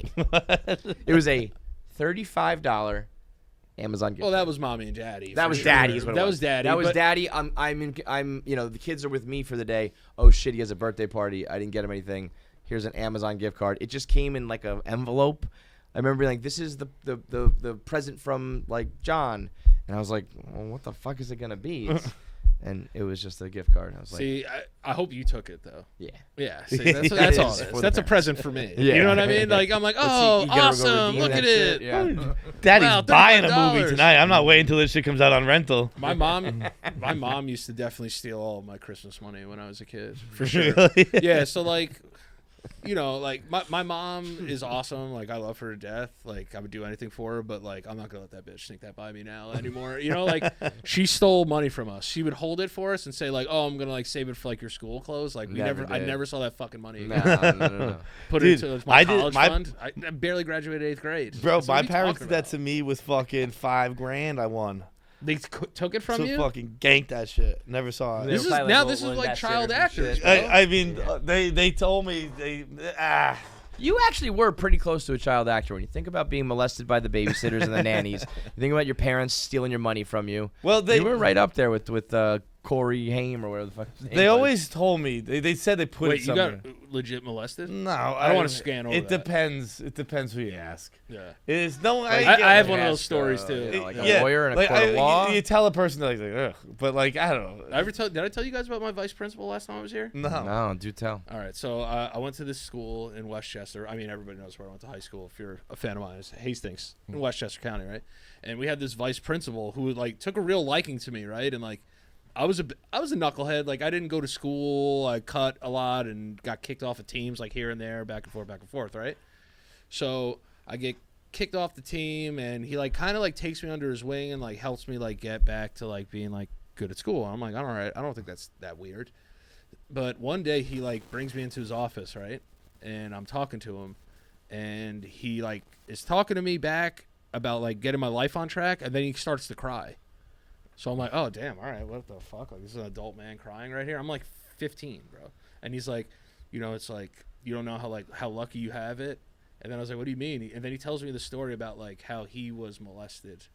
It was a $35 Amazon gift Well, card. that was mommy and daddy. That for was sure. daddy. Is what it That was. was daddy. That was but- daddy. I'm. You know, the kids are with me for the day. Oh shit, he has a birthday party. I didn't get him anything. Here's an Amazon gift card. It just came in like an envelope. I remember being like, this is the present from like John, and I was like, well, what the fuck is it gonna be? And it was just a gift card. I was like, See, I hope you took it though. yeah. Yeah, see, that's all. It is It for is. the That's a parents. present for me. Yeah. You know what I mean? Like I'm like, oh, you gotta go awesome! redeem Look that at shit. it. Yeah. Daddy's Wow, buying a $35. movie tonight. I'm not waiting till this shit comes out on rental. My mom used to definitely steal all of my Christmas money when I was a kid, for sure. Yeah, so like, you know, like my mom is awesome. Like I love her to death. Like I would do anything for her, but like I'm not gonna let that bitch sneak that by me now anymore. You know, like she stole money from us. She would hold it for us and say like, oh, I'm gonna like save it for like your school clothes. Like I did. never saw that fucking money. No. Put Dude, it into my I did- college my- fund. I barely graduated 8th grade. Bro, So my what are you parents talking did that about? to me with fucking $5,000 I won. They took it from So you. fucking ganked that shit. Never saw it. This is probably now. like This is Will like Ambassador child and actors. shit. Bro. I mean, they told me You actually were pretty close to a child actor when you think about being molested by the babysitters and the nannies. You think about your parents stealing your money from you. Well, You were right up there with Corey Haim or whatever the fuck his name they was. always told me. They said they put Wait, it you somewhere. got legit molested? No, I don't wanna scan over It that. depends. It depends who you ask. Yeah. It's no. Like, I have you one of ask, those stories too. you know, like a lawyer in a like, court of law. You tell a person like, ugh, but like I don't know. Did I tell you guys about my vice principal last time I was here? No. No, do tell. All right, so I went to this school in Westchester. I mean, everybody knows where I went to high school. If you're a fan of mine, it's Hastings in Westchester County, right? And we had this vice principal who like took a real liking to me, right? And like, I was a knucklehead. Like, I didn't go to school. I cut a lot and got kicked off of teams like here and there, back and forth, right? So I get kicked off the team, and he like kind of like takes me under his wing and like helps me like get back to like being like good at school. I'm like, all right, I don't think that's that weird. But one day he like brings me into his office, right? And I'm talking to him, and he like is talking to me back about like getting my life on track, and then he starts to cry. So I'm like, oh damn, all right, what the fuck? Like, this is an adult man crying right here. I'm like 15, bro. And he's like, you know, it's like you don't know how lucky you have it. And then I was like, what do you mean? And then he tells me the story about like how he was molested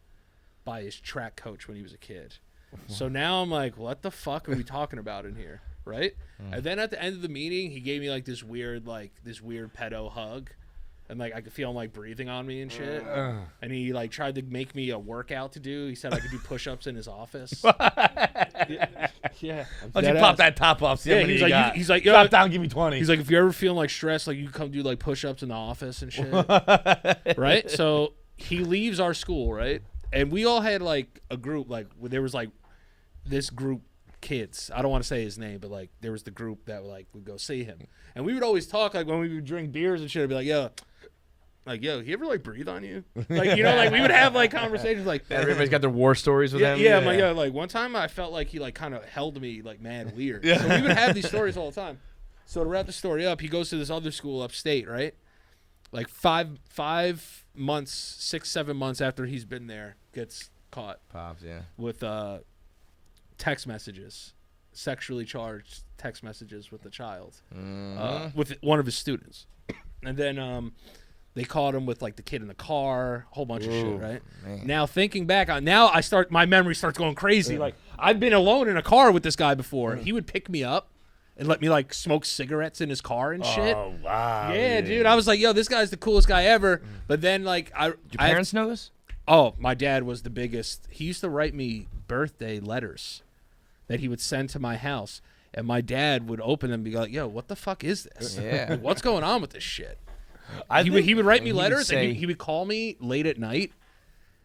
by his track coach when he was a kid. So now I'm like, what the fuck are we talking about in here, right? And then at the end of the meeting, he gave me like this weird pedo hug. And like I could feel him like breathing on me and shit. And he like tried to make me a workout to do. He said I could do push-ups in his office. Yeah. Why don't you pop that top off? See how Yeah, many he's you like, got. he's like, drop yo, down, give me 20. he's like, if you're ever feeling like stressed, like you come do like push-ups in the office and shit. Right? So he leaves our school, right? And we all had like a group, like there was like this group kids. I don't want to say his name, but like there was the group that like would go see him. And we would always talk like when we would drink beers and shit. I'd be like, yo, he ever like breathe on you? Like, you know, like we would have like conversations like Everybody's got their war stories with yeah, them. yeah, I'm like, yeah, like one time I felt like he like kind of held me like mad weird. So we would have these stories all the time. So to wrap the story up, he goes to this other school upstate, right? Like 5 months, 7 months after he's been there, gets caught Pops, yeah. with text messages, sexually charged text messages with the child, with one of his students, and then they caught him with like the kid in the car, a whole bunch of shit, right? Man. Now thinking back on, my memory starts going crazy. Like I've been alone in a car with this guy before. He would pick me up and let me like smoke cigarettes in his car and shit. Oh wow. Yeah, dude. I was like, yo, this guy's the coolest guy ever. But then like Your parents know this? Oh, my dad was the biggest. He used to write me birthday letters that he would send to my house. And my dad would open them and be like, yo, what the fuck is this? Yeah. Like, what's going on with this shit? I He think- would write me he would letters, say- and he would call me late at night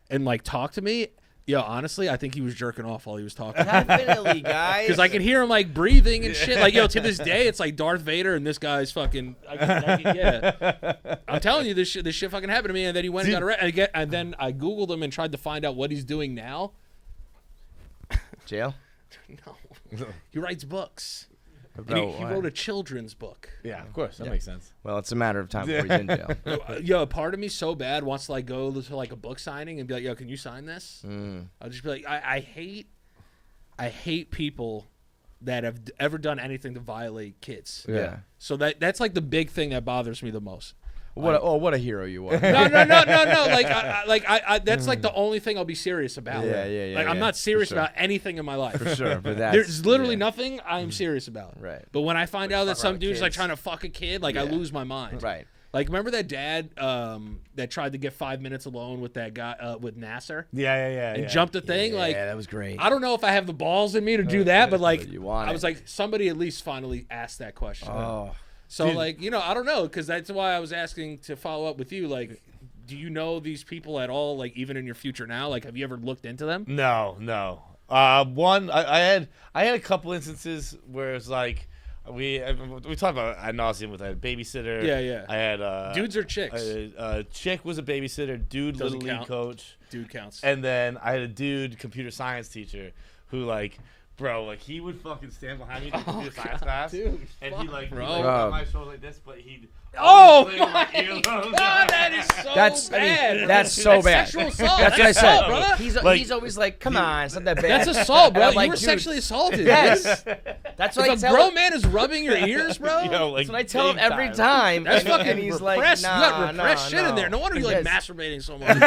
and, like, talk to me. Yo, honestly, I think he was jerking off while he was talking. Definitely, guys. Because I can hear him, like, breathing and shit. Like, yo, to this day, it's like Darth Vader and this guy's fucking... yeah. I'm telling you, this shit fucking happened to me. And then he went and got arrested. And then I Googled him and tried to find out what he's doing now. Jail? No. He writes books. And About he what? wrote a children's book. Yeah, of course. That makes sense. Well, it's a matter of time before he's in jail. Yo, a part of me so bad wants to like go to like a book signing and be like, yo, can you sign this? I'll just be like, I hate people that have ever done anything to violate kids. Yeah. So that's like the big thing that bothers me the most. What a hero you are. No. That's like the only thing I'll be serious about. Yeah. Like I'm not serious about anything in my life. For sure, but there's literally nothing I'm serious about. Right. But when I find out that some dude's like kids. trying to fuck a kid, like I lose my mind. Right. Like remember that dad that tried to get 5 minutes alone with that guy with Nasser? Yeah. And jumped the thing. Yeah, like that was great. I don't know if I have the balls in me to do that, but like You want I it. was like somebody at least finally asked that question. Oh. So Dude. like I don't know because that's why I was asking to follow up with you. Like, do you know these people at all? Like even in your future now? Like have you ever looked into them? No. One, I had a couple instances where it's like we talked about ad nauseum with a babysitter. Yeah. I had Dudes or chicks? Chick was a babysitter. Dude, Doesn't little league count. coach. Dude counts. And then I had a dude computer science teacher who like. Bro, like he would fucking stand behind me in the computer science class, dude, and he'd like, bro. on my shoulder like this, but he'd. Oh always my play with God, earlobes. that is so That's bad. that's so bad. Sexual assault. That's what I That's assault, said. brother. He's always like, come on, it's not that bad. That's assault, bro. And I'm You like, were dude, sexually assaulted. Yes. dude. That's what I If a tell grown him. man is rubbing your ears, bro. Yo, like, That's what I tell him big every time. That's and, fucking and he's repressed. like, You got repressed shit in there. No wonder you like Yes. masturbating so much.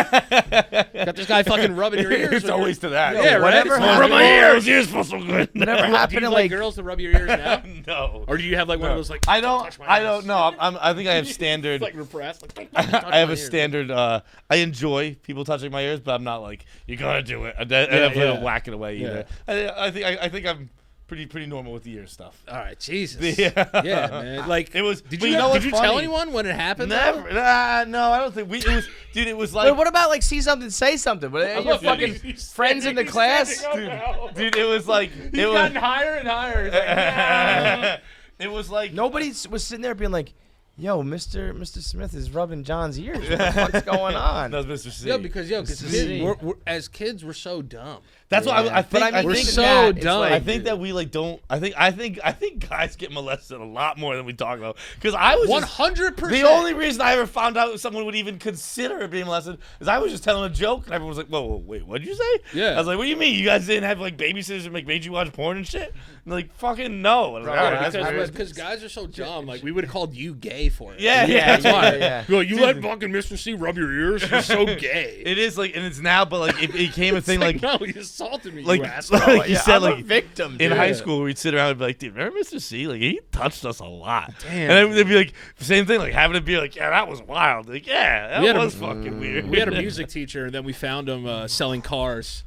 Got this guy fucking rubbing your ears. It's always to that. Yeah, right. whatever It's happened- Rub my ears. Ears feel so good. Whatever Do happened you to like like girls to rub your ears now? No. Or do you have like one of those like I touch don't. my I ass? don't know. I think I have standard. Like repressed. Like, I have a standard. I enjoy people touching my ears, but I'm not like you gotta do it. I definitely don't whack it away either. I think I'm pretty normal with the ear stuff. All right, Jesus. Yeah. Yeah, man. Like It was. Did but you, know did what's you tell funny? anyone when it happened? Never. though? No, I don't think we. It was, dude. It was like. Wait, what about like see something, say something? But your fucking He's friends in the standing- class. he's standing up now. Dude, it was like. He's It was. gotten higher and higher. He's like, "Yeah." It was like. Nobody was sitting there being like, "Yo, Mr. Smith is rubbing John's ears. What the fuck's going on?" That was Mr. C. Because See. as kids we're so dumb. That's why Yeah. I think. But I mean, we're even so that, it's dumb. like- I think that we like don't. I think guys get molested a lot more than we talk about. Because I was just- 100%. the only reason I ever found out someone would even consider being molested is I was just telling a joke and everyone was like, "Whoa, wait, what did you say?" Yeah. I was like, "What do you mean? You guys didn't have like babysitters and like made you watch porn and shit?" And like, fucking no. I was like, Bro, "All right, that's that's weird." because guys are so dumb. Like we would have called you gay for it. Yeah, Yeah, That's why. yeah. Yo, you let fucking Mr. C rub your ears? You're so gay. It is like, and it's now, but like it became a thing. Like, no, he assaulted me. like, you asshole. like you Yeah, said, I'm a like victim. in dude. high school, we'd sit around and be like, "Dude, remember Mr. C? Like, he touched us a lot." Damn, And they'd be like, same thing, like having to be like, "Yeah, that was wild." Like, yeah, We had that a- was fucking weird. We had a music teacher, and then we found him selling cars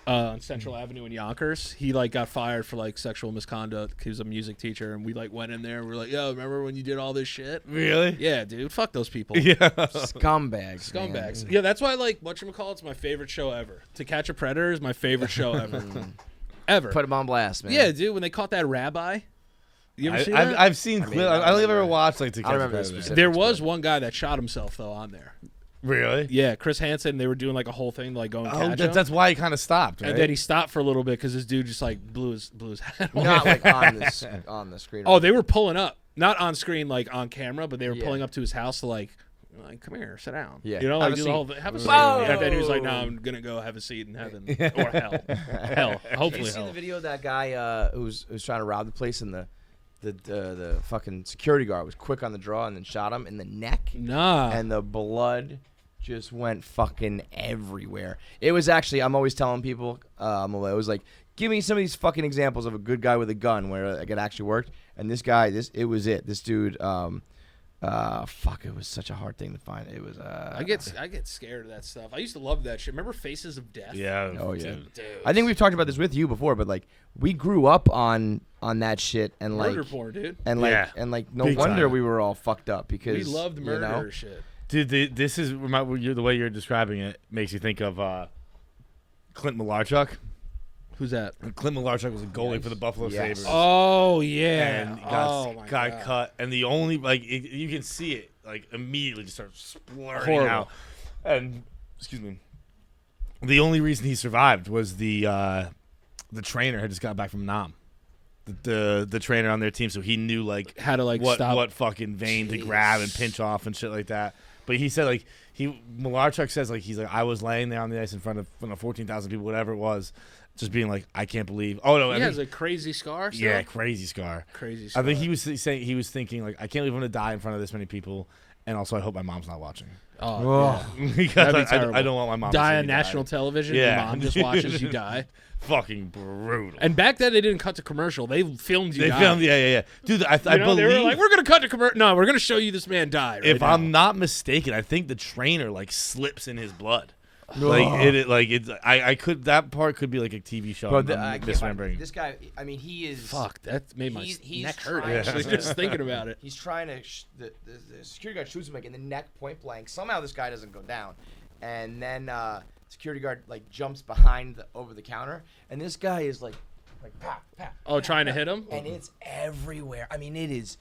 on Central Avenue in Yonkers. He like got fired for like sexual misconduct. He was a music teacher, and we like went in there. And we were like, "Yo, remember when you did all this shit?" Really? Yeah, dude. Fuck those people. Yeah. Scumbags. man. Scumbags. Yeah, that's why like whatchamacallit's my favorite show ever. To Catch a Predator is my favorite show ever. Ever. Put him on blast, man. Yeah, dude. When they caught that rabbi. You ever see that? I've seen. I mean, I don't think I've ever watched like To Catch a remember the Predator. specific- There was one guy that shot himself though on there. Really? Yeah, Chris Hansen. They were doing like a whole thing like going Oh, catch him. that's why he kind of stopped, right? And then he stopped for a little bit because this dude just like blew his head off. Not like on the screen. Oh, they were pulling up, not on screen, like on camera, but they were Yeah. pulling up to his house to like come here, sit down. Yeah. You know, Have like a do the seat. whole thing. Have a seat. Whoa. And then he was like, "No, I'm gonna go have a seat in heaven or hell, hell, Did hopefully you see hell." the video of that guy who's trying to rob the place and the fucking security guard was quick on the draw and then shot him in the neck Nah. and the blood just went fucking everywhere. It was actually, I'm always telling people, it was like, give me some of these fucking examples of a good guy with a gun where it actually worked. And this guy, it was it. This dude, fuck, it was such a hard thing to find. It was. I get scared of that stuff. I used to love that shit. Remember Faces of Death? Yeah. Oh yeah. dude. Dude. I think we've talked about this with you before, but like we grew up on that shit and like Murder porn, dude. and like Yeah. and like no Big wonder time. we were all fucked up because We loved murder You know? shit. Dude, this is the way you're describing it makes you think of Clint Malarchuk. Who's that? Clint Malarchuk was a goalie for the Buffalo Yes. Sabres. Oh yeah. And Oh got, my got God. cut, and the only you can see it like immediately just starts splurting Horrible. out. And excuse me, the only reason he survived was the trainer had just got back from Nam, the trainer on their team, so he knew like How to like what stop. what fucking vein to grab and pinch off and shit like that. But he said like Malarchuk says like he's like I was laying there on the ice in front of 14,000 people, whatever it was, just being like I can't believe. Oh no, He I has think, a crazy scar. Still? yeah, crazy scar. Crazy I scar. think he was saying he was thinking like I can't believe I'm gonna die in front of this many people, and also I hope my mom's not watching. Oh, yeah. Because That'd be I terrible. don't want my mom Die to see on me national die. television. Yeah. Your mom just watches you die. Fucking brutal. And back then they didn't cut to commercial. They filmed you. They die. filmed, yeah. Dude, I believe they were like, we're gonna cut to commercial. No, we're gonna show you this man die. Right if now. I'm not mistaken, I think the trainer like slips in his blood. I could that part could be like a TV show. Bro, I'm misremembering. this guy, I mean, he is. Fuck, that made my He's neck hurt. trying Actually, to- just thinking about it. He's trying to. The security guard shoots him like in the neck, point blank. Somehow this guy doesn't go down, and then security guard like jumps behind over the counter, and this guy is like pop, pop. Oh, trying to hit him. And it's everywhere. I mean, it is.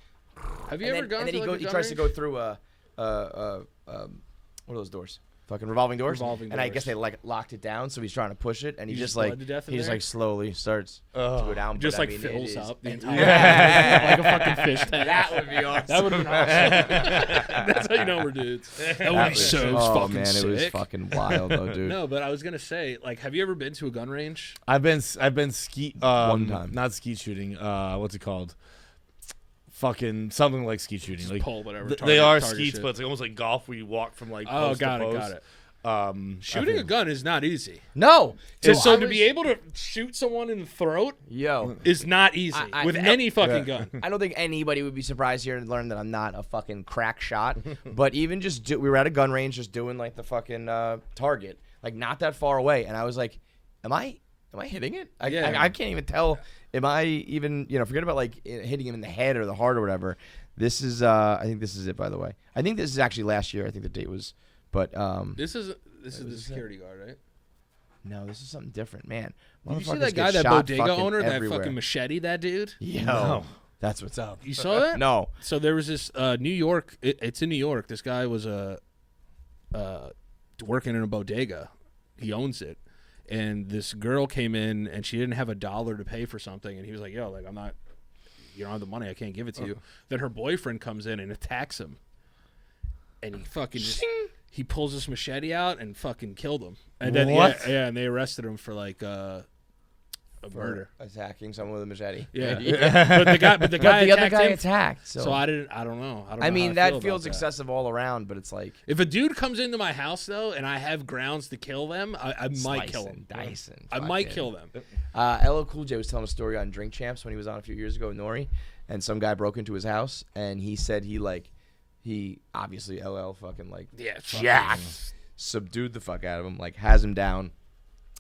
Have you And ever then, gone and then to he like a he gun tries to range? go through what are those doors? Fucking revolving doors. Revolving And I doors. guess they like locked it down, so he's trying to push it, and he You just just like bled to death in he just there? like slowly starts to go down. Just but, like I mean, it fills is- up the and- entire Yeah. like a fucking fish tank. That would be awesome. That would have been awesome. That's how you know we're dudes. That would be so oh fucking man, sick. it was fucking wild though, dude. No, but I was gonna say, like, have you ever been to a gun range? I've been skeet One time. not skeet shooting. What's it called? Fucking something like skeet shooting. Just like pull whatever. they target- are target skeets, shit. but it's like almost like golf where you walk from like Oh, post got to it, post. got it. I Shooting a think- gun is not easy. No. So I to was- be able to shoot someone in the throat yo, is not easy I- with no- any fucking gun. I don't think anybody would be surprised here to learn that I'm not a fucking crack shot. But even just we were at a gun range just doing like the fucking target, like not that far away, and I was like, am I hitting it? Yeah. I can't even tell. Am I even, forget about like hitting him in the head or the heart or whatever. This is I think this is it, by the way. I think this is actually last year. I think the date was, but This is the security guard, right? no, this is something different, man. Did you see Motherfuckers that guy, get that shot bodega owner, everywhere. that fucking machete, that dude? Yo, No. that's what's up. You saw that? No. So there was this New York. It's in New York. This guy was working in a bodega. He owns it, and this girl came in and she didn't have $1 to pay for something, and he was like, "Yo, like I'm not. You don't have the money. I can't give it to you." Then her boyfriend comes in and attacks him, and he fucking just he pulls this machete out and fucking killed him. And then What? yeah, and they arrested him for like a murder. Attacking someone with a machete. Yeah, but the guy But the attacked other guy him. attacked. So I don't know. I don't know I mean, how that feel feels about that. excessive all around, but it's like If a dude comes into my house though, and I have grounds to kill them, I might kill him. Dicing. I might kill them. LL Cool J was telling a story on Drink Champs when he was on a few years ago with Nori, and some guy broke into his house, and he said he obviously LL fucking like Yeah, Jack subdued the fuck out of him, like has him down.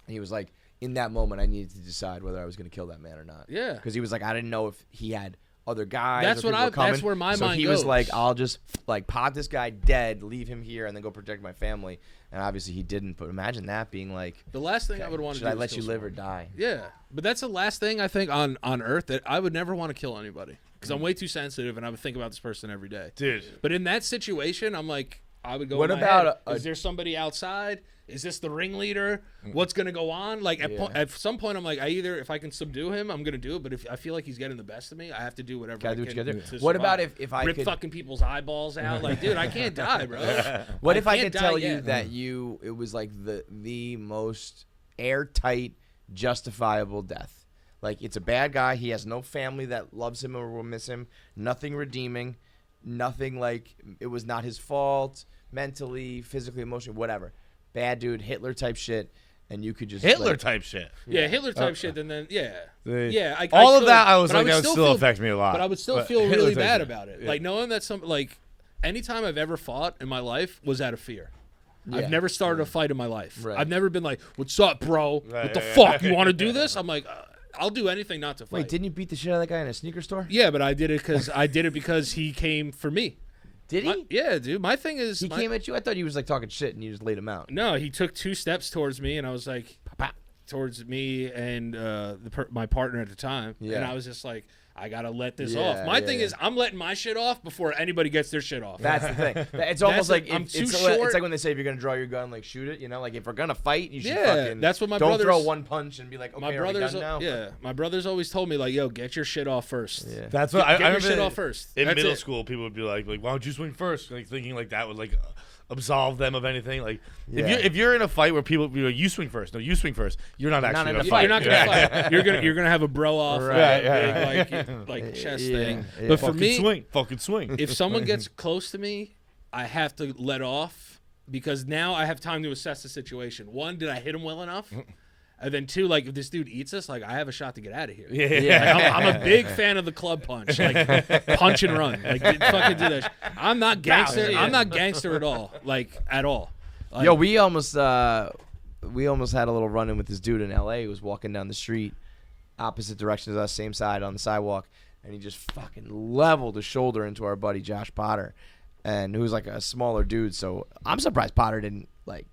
And he was like, in that moment, I needed to decide whether I was going to kill that man or not. Yeah. Because he was like, I didn't know if he had other guys. That's or what people were that's coming. where my so mind he was goes. like, I'll just like pot this guy dead, leave him here, and then go protect my family. And obviously he didn't. But imagine that being like, The last thing I would want to should do I is let kill you live or someone. die? Yeah, but that's the last thing I think on earth that I would never want to kill anybody because I'm way too sensitive and I would think about this person every day. Dude. But in that situation, I'm like, I would go. What in my about head, is there somebody outside? Is this the ringleader? What's gonna go on? Like at some point, I'm like, if I can subdue him, I'm gonna do it. But if I feel like he's getting the best of me, I have to do whatever. Gotta do I what you can gotta do. to What about survive. if I rip could- fucking people's eyeballs out? Like, dude, I can't die, bro. What if I can't could die tell yet. you that it was like the most airtight, justifiable death? Like, it's a bad guy. He has no family that loves him or will miss him. Nothing redeeming. Nothing like it was not his fault, mentally, physically, emotionally, whatever. Bad dude, Hitler type shit, and you could just Hitler like, type shit. Yeah, Hitler type shit, and then The- yeah. all of could, that, I was but like, that would still feel- affect me a lot. But I would still But feel Hitler really type bad shit. about it. Yeah. Like knowing that anytime I've ever fought in my life was out of fear. Yeah. I've never started a fight in my life. Right. I've never been like, "What's up, bro? Right, what the yeah, fuck? yeah. You want to do this?" I'm like, "I'll do anything not to fight." Wait, didn't you beat the shit out of that guy in a sneaker store? Yeah, but I did it because he came for me. Did he? Yeah, dude. My thing is, He came at you? I thought he was like talking shit and you just laid him out. No, he took 2 steps towards me, and I was like, towards me and my partner at the time, Yeah. and I was just like, I gotta let this Yeah, off. My yeah, thing yeah. is, I'm letting my shit off before anybody gets their shit off. That's the thing. It's almost like I'm it's too it's short. like when they say if you're gonna draw your gun, like shoot it. You know, like if we're gonna fight, you should Yeah, fucking. that's what my don't brothers- throw one punch and be like, okay, my are we brothers, done now? yeah, my brothers always told me like, yo, get your shit off first. Yeah. That's what I Get your remember shit off first. In That's middle it. school, people would be like, why don't you swing first? Like thinking like that would like absolve them of anything. Like Yeah. if you're in a fight where people be like, you swing first, no, you swing first. You're not actually in in a a fight. fight. You're not gonna fight. You're gonna have a bro off, Right, big, like chest Yeah, thing. yeah. But for Fucking me, swing, fucking swing. if someone gets close to me I have to let off because now I have time to assess the situation. 1, did I hit him well enough? And then 2, like if this dude eats us, like I have a shot to get out of here. Yeah. Like, I'm a big fan of the club punch, like punch and run. Like fucking do that. I'm not gangster. I'm not gangster at all. Like at all. Like, Yo, we almost had a little run-in with this dude in L.A. who was walking down the street, opposite direction as us, same side on the sidewalk, and he just fucking leveled a shoulder into our buddy Josh Potter, and who's like a smaller dude. So I'm surprised Potter didn't like.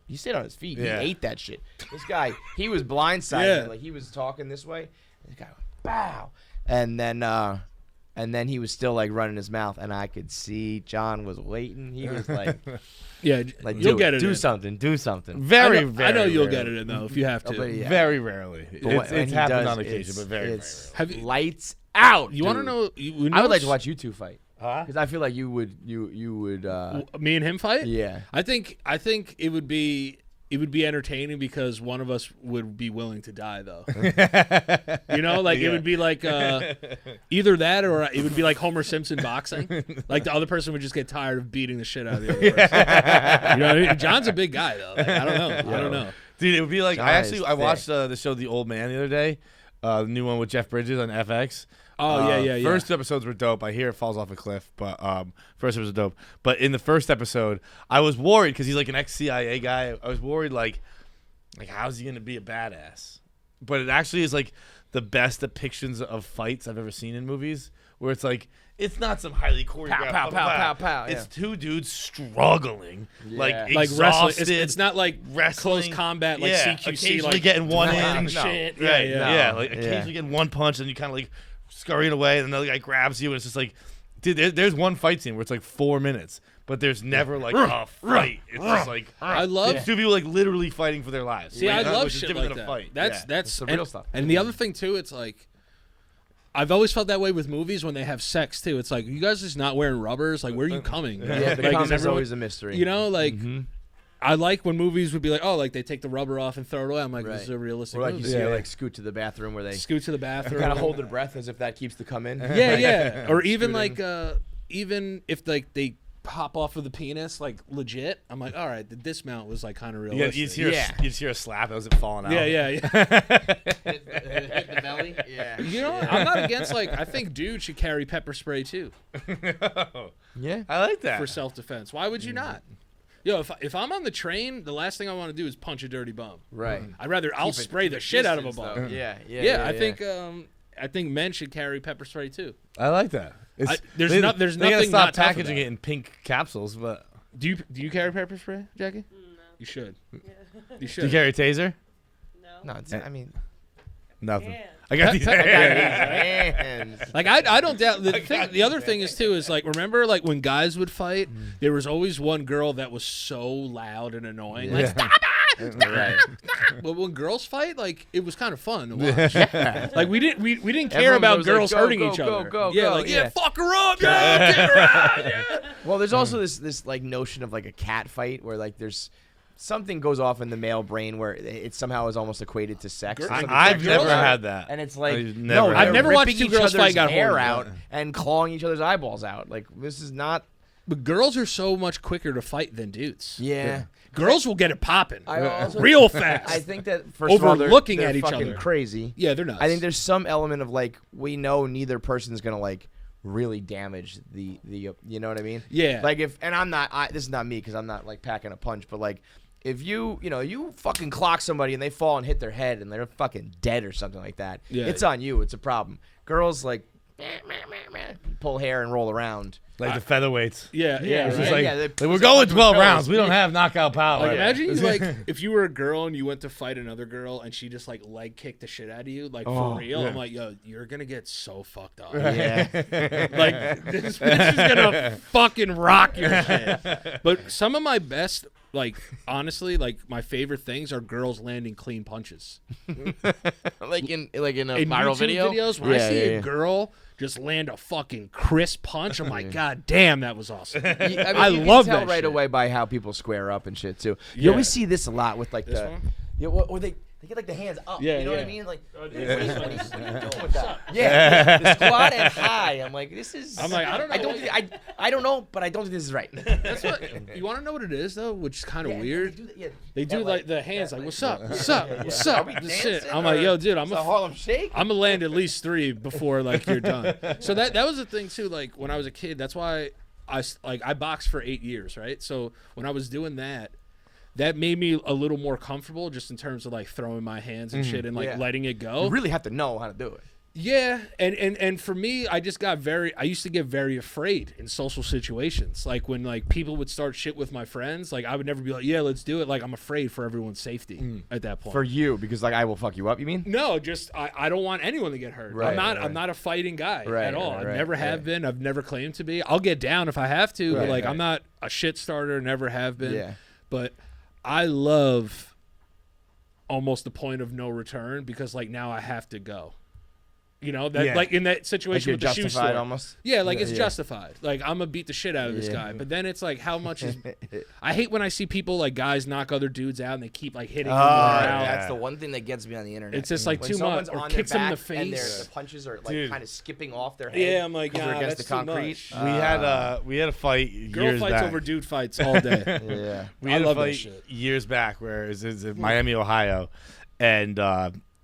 He stayed on his feet. Yeah. He ate that shit. This guy, he was blindsided. Yeah. Like he was talking this way. And this guy went, bow. And then he was still like running his mouth, and I could see John was waiting. He was like, yeah, like you'll get it. Do in. something. Do something. Very, I know, very I know you'll rarely. get it in though if you have to. But yeah. Very rarely. But when It's he happened does, on occasion, but very rarely. it's Have you- lights out. You want to dude. know? You I would like know to watch you two fight Huh? because I feel like you would. me and him fight. Yeah. I think it would be entertaining because one of us would be willing to die though. You know, like it would be like either that or it would be like Homer Simpson boxing. Like the other person would just get tired of beating the shit out of the other person. You know what I mean? John's a big guy though. Like, I don't know. I don't know. Dude, it would be like John is I watched thick. the show The Old Man the other day, the new one with Jeff Bridges on FX. Oh, yeah. First 2 episodes were dope. I hear it falls off a cliff, but first episode was dope. But in the first episode, I was worried because he's like an ex-CIA guy. I was worried like how's he gonna be a badass? But it actually is like the best depictions of fights I've ever seen in movies, where it's like it's not some highly choreographed pow, pow, pow, It's yeah. 2 dudes struggling, like Like wrestling. exhausted. It's not like wrestling. close combat like Yeah, CQC occasionally like getting one fucking in. shit. No. Right, Yeah. yeah. Like Yeah. occasionally getting one punch and you kind of like scurrying away, and another guy grabs you, and it's just like, dude, there's one fight scene where it's like 4 minutes, but there's never like a fight. It's just like I love. it's 2 people like literally fighting for their lives. See, I Like, love which is shit different like than that. a fight. That's Yeah. that's the real and, stuff. And the other thing too, it's like I've always felt that way with movies when they have sex too. It's like you guys just not wearing rubbers. Like where are you coming? Yeah, the Like, cum is is everyone- always a mystery. You know, like I like when movies would be like, oh, like they take the rubber off and throw it away. I'm like, Right. this is a realistic Or like you movie. see her like scoot to the bathroom where they Scoot to the bathroom. kind of hold their breath as if that keeps the cum in. Yeah. Or even Scooting. like even if like they pop off of the penis, like legit. I'm like, all right, the dismount was like kind of Yeah, realistic. you just hear Yeah. you just hear a slap as it falling out. Yeah. Hit the belly. Yeah. You know, I'm not against like I think dudes should carry pepper spray too Yeah. I like that. for self defense. Why would you not? Yo, if I'm on the train, the last thing I want to do is punch a dirty bum. Right. I'll Keep it- spray keep the it shit out of a distance, bum. though. Yeah. I think men should carry pepper spray too. I like that. It's, there's they, not- there's they gotta nothing stop not tough packaging about it in pink capsules, but Do you carry pepper spray, Jackie? No. You should. You do should. you carry a taser? No. No, it's, I mean, Nothing. Yeah. I got these. hands. Like I don't doubt the other thing is too is like remember like when guys would fight, there was always one girl that was so loud and annoying. Like, stop it! Right. But when girls fight, like it was kind of fun to watch. Like we didn't care Everyone about was like, girls go, hurting go, each go, other. go, yeah, go, like yeah. yeah, fuck her up, yeah, get her out, yeah. Well, there's also this like notion of like a cat fight where like there's something goes off in the male brain where it somehow is almost equated to sex. Girl- Or something. I've Girls never are- had that. And it's like I've no, never they're had never watched ripping two each girls fight other's got hair horny. out and clawing each other's eyeballs out. Like this is not. But girls are so much quicker to fight than dudes. Yeah. Girls will get it popping I also- real fast. I think that first of all, Overlooking they're at each fucking other. crazy. Yeah, they're nuts. I think there's some element of like we know neither person's gonna like really damage the you know what I mean? Yeah. Like if and I'm not this is not me because I'm not like packing a punch, but like if you fucking clock somebody and they fall and hit their head and they're fucking dead or something like that, Yeah. it's on you. It's a problem. Girls like pull hair and roll around. Like the featherweights. Yeah, yeah. It's right. just like, they- like, we're going 12 rounds. We don't have knockout power. Like imagine you, like if you were a girl and you went to fight another girl and she just like leg kicked the shit out of you, like for real. yeah. I'm like, yo, you're gonna get so fucked up. Yeah. Like this is gonna fucking rock your shit. But some of my best, like honestly, like my favorite things are girls landing clean punches. like in a In viral YouTube video. videos, when I Yeah, see yeah, a yeah. girl just land a fucking crisp punch, I'm like, God damn, that was awesome. I you love can tell that right shit. away by how people square up and shit too. Yeah. You always see this a lot with like This the one? yeah, or they they get like the hands up. Yeah, you know what I yeah. mean? Like, what are yeah. you doing with that? Yeah, the squat and high. I'm like, this is. I'm like, I don't know. I don't know, but I don't think this is right. That's what you want to know what it is though, which is kind of weird. They do like the hands, like what's up, what's up, what's up. This shit. I'm like, yo, dude, I'm a Harlem Shake. I'm gonna land at least 3 before like you're done. So that was the thing too. Like when I was a kid, that's why I boxed for 8 years, right? So when I was doing that made me a little more comfortable, just in terms of like throwing my hands and shit and like letting it go. You really have to know how to do it. Yeah, and for me, I used to get very afraid in social situations. Like when like people would start shit with my friends, like I would never be like, yeah, let's do it. Like I'm afraid for everyone's safety at that point. For you, because like I will fuck you up, you mean? No, just I don't want anyone to get hurt. Right, I'm not a fighting guy at all. Right, I never have been. I've never claimed to be. I'll get down if I have to, but like I'm not a shit starter, never have been. Yeah. But I love almost the point of no return, because like now I have to go. You know, that like in that situation with the shoe store. Almost. Yeah, like it's justified. Like I'm gonna beat the shit out of this guy. But then it's like, how much is? I hate when I see people like guys knock other dudes out and they keep like hitting them out. That's the one thing that gets me on the internet. It's just like when too much, or kicks them in the face. And the punches are like kind of skipping off their head. Yeah, I'm like, they're nah, against that's the concrete. too much. We had a fight Girl years fights back. over dude fights all day. Yeah. We had I a love that fight shit. years back where it was in Miami, Ohio, and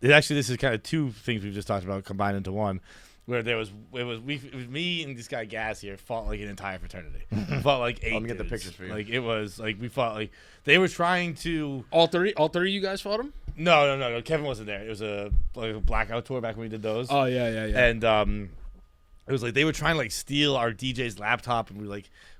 this is kind of 2 things we've just talked about combined into one. Where it was me and this guy Gas here fought like an entire fraternity. We fought like 8 Let me get the dudes. pictures for you. Like it was like we fought like they were trying to. All three of you guys fought him? No. Kevin wasn't there. It was a blackout tour back when we did those. Oh yeah. And it was like they were trying to like steal our DJ's laptop, and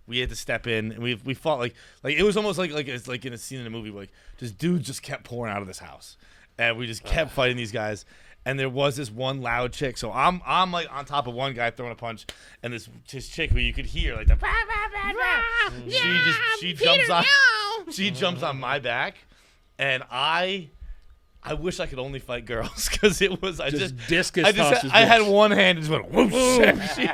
we had to step in, and we fought like it was almost like it's like in a scene in a movie where like this dude just kept pouring out of this house, and we just kept fighting these guys. And there was this one loud chick, so I'm like on top of one guy throwing a punch, and this chick who you could hear like the she jumps on my back, and I wish I could only fight girls, because it was I had one hand and just went whoosh,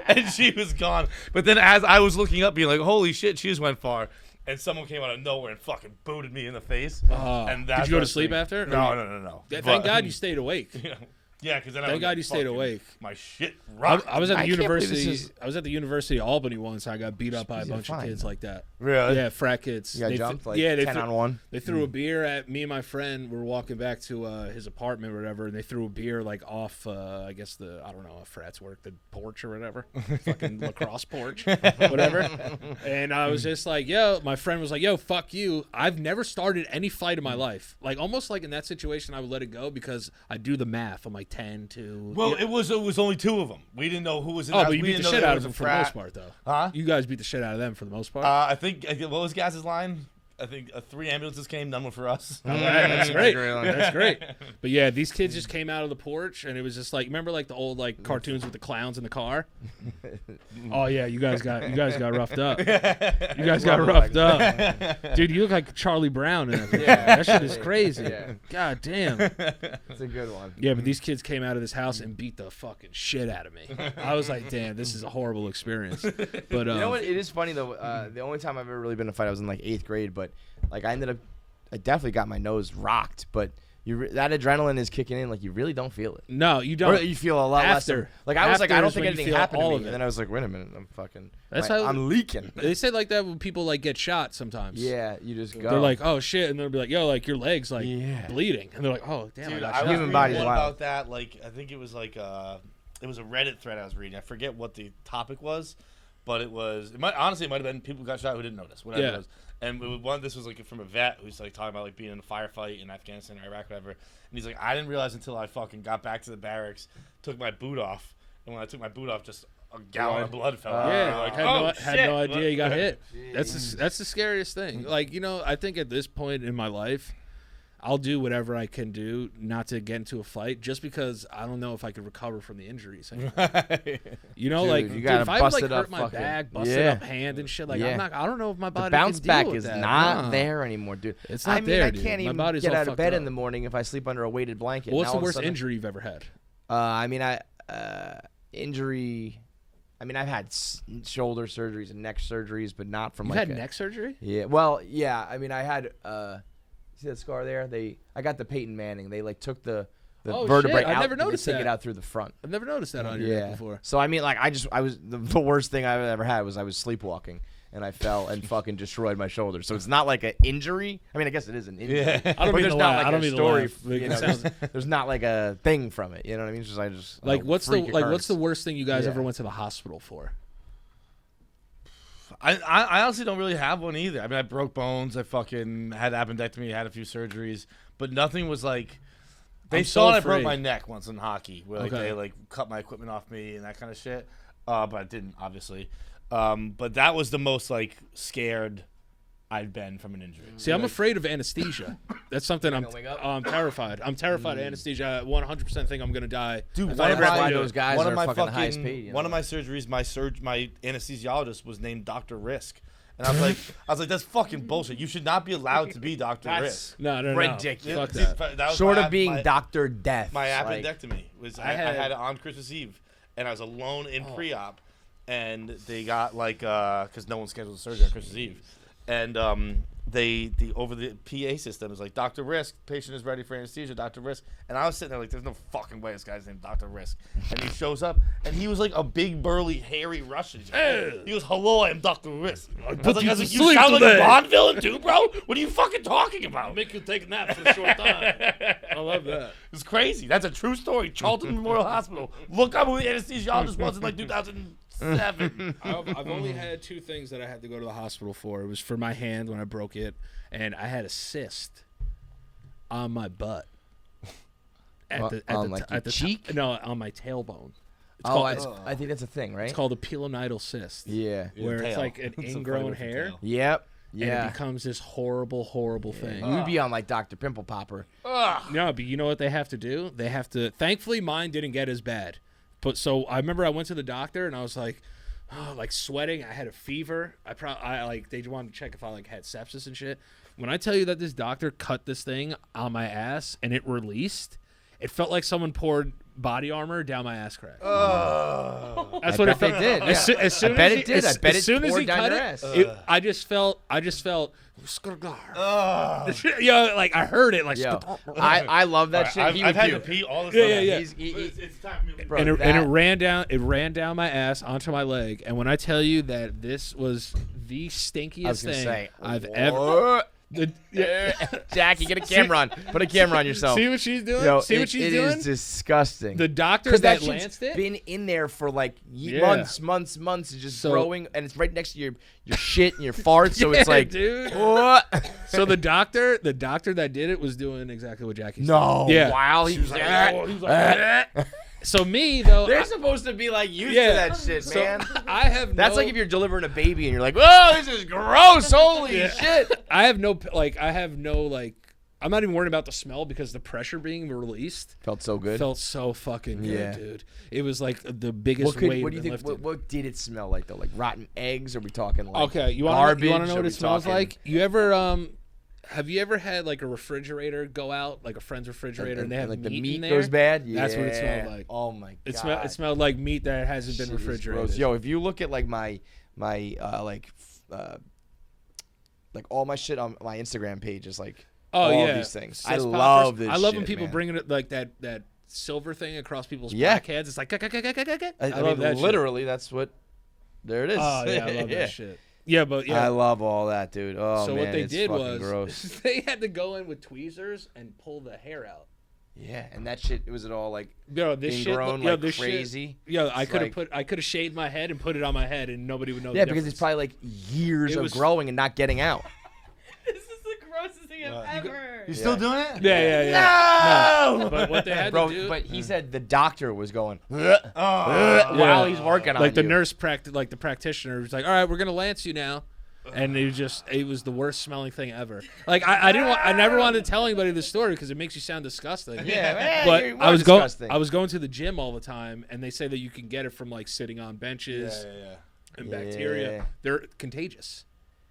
and she was gone. But then as I was looking up, being like, holy shit, she just went far. And someone came out of nowhere and fucking booted me in the face. And did you go to sleep after? No. Thank God you stayed awake. Yeah, because then Thank God you stayed awake. My shit rocked. I was at the can't believe university. this is- I was at the University of Albany once. I got beat up by a bunch of kids like that. Really? Yeah, frat kids. You got They jumped like yeah, they 10 on 1. They threw a beer at me and my friend. We were walking back to his apartment or whatever, and they threw a beer like off. I guess I don't know if frats work, the porch or whatever, fucking lacrosse porch, whatever. And I was just like, yo, my friend was like, yo, fuck you. I've never started any fight in my life. Like almost like in that situation, I would let it go because I do the math. I'm like 10, 2. Well, it was only 2 of them. We didn't know who was in Oh, the house. but you We beat the didn't know shit there out was of them a for the frat. most part, though. Huh? You guys beat the shit out of them for the most part. I think what was Gas's line? I think 3 ambulances came, none were for us. All right, that's great. That's great. But yeah, these kids just came out of the porch, and it was just like, remember like the old like cartoons with the clowns in the car? Oh yeah, you guys got roughed up. You guys got roughed up, dude. You look like Charlie Brown in that. Yeah, that shit is crazy. Yeah. God damn. That's a good one. Yeah, but these kids came out of this house and beat the fucking shit out of me. I was like, damn, this is a horrible experience. But You know what? It is funny though. The only time I've ever really been in a fight, I was in like 8th grade, but like I definitely got my nose rocked, but that adrenaline is kicking in, like you really don't feel it. No, you don't. Or you feel a lot less. Like I was like, I don't think anything happened to me, and then I was like, wait a minute, I'm fucking. I'm leaking. They say like that when people like get shot sometimes. Yeah, you just go. They're like, oh shit, and they'll be like, yo, like your legs like bleeding, and they're like, oh damn, Dude, I I got was shot. Human body's reading wild. about that. Like I think it was like it was a Reddit thread I was reading. I forget what the topic was, but it might have been people who got shot who didn't notice. Whatever it was. And it was this was like from a vet who's like talking about like being in a firefight in Afghanistan or Iraq, whatever. And he's like, I didn't realize until I fucking got back to the barracks, took my boot off, and when I took my boot off, just a gallon of blood fell out. Yeah, Like, had no idea you got hit. That's the scariest thing. Like, you know, I think at this point in my life, I'll do whatever I can do not to get into a fight, just because I don't know if I could recover from the injuries. You know, Dude, like you gotta if I bust like it up hurt my fucking- back, busted up hand and shit, like I don't know if my body The bounce can back deal with is that. not No. there anymore, dude. It's not I mean, there, I dude. can't My even body's get all out of fucked bed up. in the morning if I sleep under a weighted blanket. What's Now the all of a worst sudden- injury you've ever had? Injury. I mean, I've had shoulder surgeries and neck surgeries, but not from You like had neck surgery? Yeah. Well, yeah. I mean, I had See that scar there? I got the Peyton Manning. They like took the Oh, vertebrae shit. I out. never and they noticed take that. it out through the front. I've never noticed that on your neck before. So I mean, like I was the worst thing I've ever had was I was sleepwalking and I fell and fucking destroyed my shoulder. So it's not like an injury. I mean, I guess it is an injury. Yeah. I don't but mean there's to not laugh. like I don't a mean to story. laugh. You know, there's not like a thing from it. You know what I mean? It's just I just Like what's freak the worst thing you guys Yeah. ever went to the hospital for? I honestly don't really have one either. I mean, I broke bones. I fucking had appendectomy. Had a few surgeries, but nothing was like. They I'm thought so I broke afraid. my neck once in hockey, where like, Okay. they like cut my equipment off me and that kind of shit. But I didn't, obviously. But that was the most like scared I've been from an injury. See, I'm afraid of anesthesia. That's something I'm terrified. I'm terrified of anesthesia. I 100% think I'm gonna die. Dude, If one I of ever why have to do those it. guys one are of my fucking the highest paid. You know? one of my surgeries, my anesthesiologist was named Dr. Risk. And I was like, that's fucking bullshit. You should not be allowed to be Dr. Risk. No. ridiculous. Fuck that. That was Short my- of being my- Dr. Death. My like, appendectomy was I had- had it on Christmas Eve, and I was alone in pre-op, and they got like because no one scheduled surgery on Christmas Eve, and they over the PA system is like Dr. Risk, patient is ready for anesthesia, Dr. Risk, and I was sitting there like, there's no fucking way this guy's named Dr. Risk, and he shows up, and he was like a big burly hairy Russian. He goes, hello, I'm Dr. Risk. I was like, you sleep sound like today." a Bond villain too, bro. What are you fucking talking about? Make you take a nap for a short time. I love that. It's crazy. That's a true story. Charlton Memorial Hospital. Look up who the anesthesiologist was in like 2007. I've only had two things that I had to go to the hospital for. It was for my hand when I broke it, and I had a cyst on my butt. On your cheek? No, on my tailbone. It's Oh, called, I think that's a thing, right? it's called a pilonidal cyst. Yeah. Where it's tail. like an It's a ingrown funny hair, tail. Yep. and Yeah. it becomes this horrible, horrible thing. You'd be on like Dr. Pimple Popper. No, but you know what they have to do? They have to. Thankfully, mine didn't get as bad. But so I remember I went to the doctor and I was like, like sweating. I had a fever. I like they wanted to check if I like had sepsis and shit. When I tell you that this doctor cut this thing on my ass and it released, it felt like someone poured body armor down my ass crack. That's what it bet felt. they did, As soon as I bet he- it did. I as- bet as it soon as poured he down cut your it, ass. I just felt. Yeah, like I heard it. Like Yo, I love that shit. He I've would had do. to pee all the Yeah, time. yeah, yeah. It's time for me to Bro, and it that- ran down. It ran down my ass onto my leg. And when I tell you that this was the I was stinkiest gonna thing say, I've ever. Jackie, get a camera on. Put a camera on yourself. See what she's doing? Yo, See what she's it doing? is disgusting. The doctor Because that that shit's lanced it. been in there for like Yeah. months, and just So- growing, and it's right next to your shit and your farts. So it's Yeah, like, dude. what? So the doctor that did it was doing exactly what Jackie's No, Yeah. wow, he was like, So me though, they're supposed to be like used Yeah. to that shit, so man. I have. That's no, like if you're delivering a baby and you're like, oh, this is gross. Holy Yeah. shit. I have no I'm not even worried about the smell because the pressure being released Felt so good. felt so fucking good, Yeah. dude. It was like the biggest What do weight you been think? lifted. What did it smell like though? Like rotten eggs? Or are we talking like Okay, you want garbage? to know Are what we it smells talking- like? You ever have you ever had like a refrigerator go out, like a friend's refrigerator, and they have like the meat meat in there? goes bad? Yeah. That's what it smelled like. Oh my god. It smelled like meat that hasn't been Shit is refrigerated. gross. Yo, if you look at like my all my shit on my Instagram page is like all of these things. I Cess love poppers. this I love when shit, people man. bring it like that silver thing across people's Yeah. black heads. It's like I I love mean, that shit. literally, that's what. There it is. Oh yeah, I love that shit. Yeah, but yeah. I love all that, dude. Oh so man, what they it's did fucking was gross. they had to go in with tweezers and pull the hair out. Yeah, and that shit was it all like Yo, this shit, ingrown yo, like this crazy. Shit, yo, I It's could have like- I could have shaved my head and put it on my head and nobody would know. Yeah, the because it's difference. probably like years It of was- growing and not getting out. This is the grossest thing I've ever. You still doing it? Yeah. No! But what they had Bro, to do, but he said the doctor was going Oh. while he's working on like the you. nurse like the practitioner was like, all right, we're gonna lance you now. And it was the worst smelling thing ever. Like I never wanted to tell anybody this story because it makes you sound disgusting. Yeah, man, But you I are was disgusting. I was going to the gym all the time, and they say that you can get it from like sitting on benches and bacteria. Yeah. They're contagious.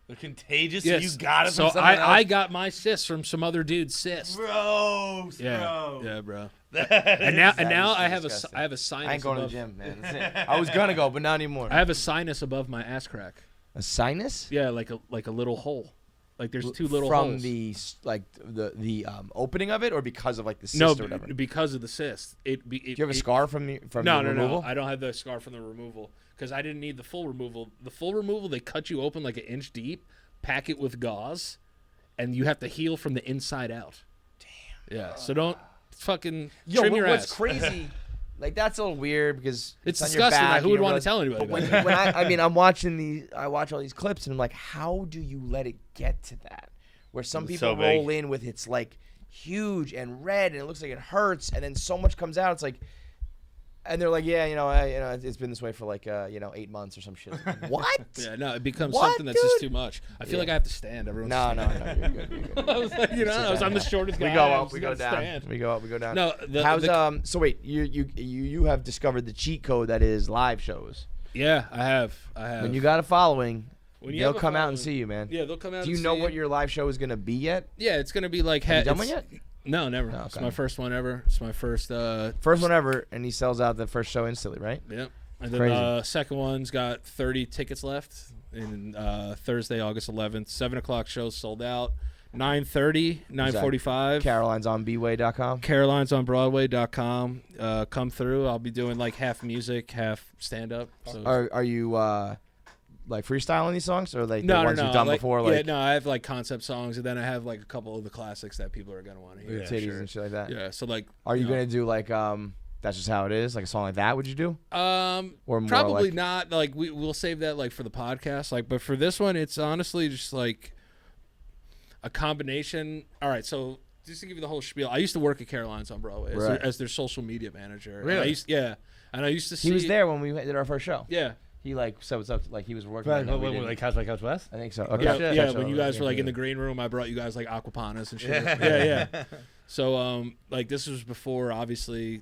They're contagious. Yes. You got it So from someone I else? got my cyst from some other dude's cyst. Gross, Yeah, bro. yeah, bro. That And now is I have disgusting. I have a sinus. I ain't going to the above, gym, man. That's it. I was gonna go, but not anymore. I have a sinus above my ass crack. A sinus? Yeah, like a little hole. Like there's two little from holes. the opening of it, or because of like the cyst No, or whatever. because of the cyst. Do Do you have a scar from the removal? No. I don't have the scar from the removal because I didn't need the full removal. The full removal, they cut you open like an inch deep, pack it with gauze, and you have to heal from the inside out. Damn. Yeah. So don't fucking trim your what's ass. crazy? Like that's a little weird because It's on your disgusting. back, Who you would don't want to realize- tell anybody? But About when, that? when I watch all these clips and I'm like, how do you let it get to that? Where some It's people so big. roll in with it's like huge and red and it looks like it hurts, and then so much comes out. It's like, and they're like, yeah, it's been this way for like 8 months or some shit. Like, what? Yeah, no, it becomes What, something that's just dude? too much. I feel Yeah. like I have to stand. Everyone's No, standing. you're good. You're good. I was like, I'm the shortest guy. We go I'm up, just we go gonna down. stand. We go up, we go down. No, How's so wait, you have discovered the cheat code that is live shows. Yeah, I have. When you got a following, When you they'll have a come out and following- see you, man. Yeah, they'll come out. Do you and know see what your live show is gonna be yet? Yeah, it's gonna be like. Have you done one it's- yet? No, never. Oh, It's okay. my first one ever. It's my first. First one ever, and he sells out the first show instantly, right? Yep. And then Crazy. second one's got 30 tickets left. And Thursday, August 11th, 7:00 show sold out. 9:30, 9:45. CarolinesOnBway.com. CarolinesOnBroadway.com. Come through. I'll be doing like half music, half stand up. So Are you like freestyling these songs, or like no, the ones no, you've done like, before, yeah, like no, I have like concept songs, and then I have like a couple of the classics that people are gonna want to hear. Yeah, titties sure. and shit like that? Yeah, so like, Are you know, gonna do like That's Just How It Is, like a song like that? Would you do? Or more Probably like- not. Like we'll save that like for the podcast. Like, but for this one, it's honestly just like a combination. All right, so just to give you the whole spiel, I used to work at Caroline's on Broadway Right. as their social media manager. And Really? and I used to see. He was there when we did our first show. Yeah. He like said what's up. Like he was working. Right, on it, we didn't. like Couch by Couch West? I think so. Oh, Okay. shit. Yeah, Catch when up. you guys were like in Yeah. the green room, I brought you guys like aquapanas and shit. Yeah. So like this was before obviously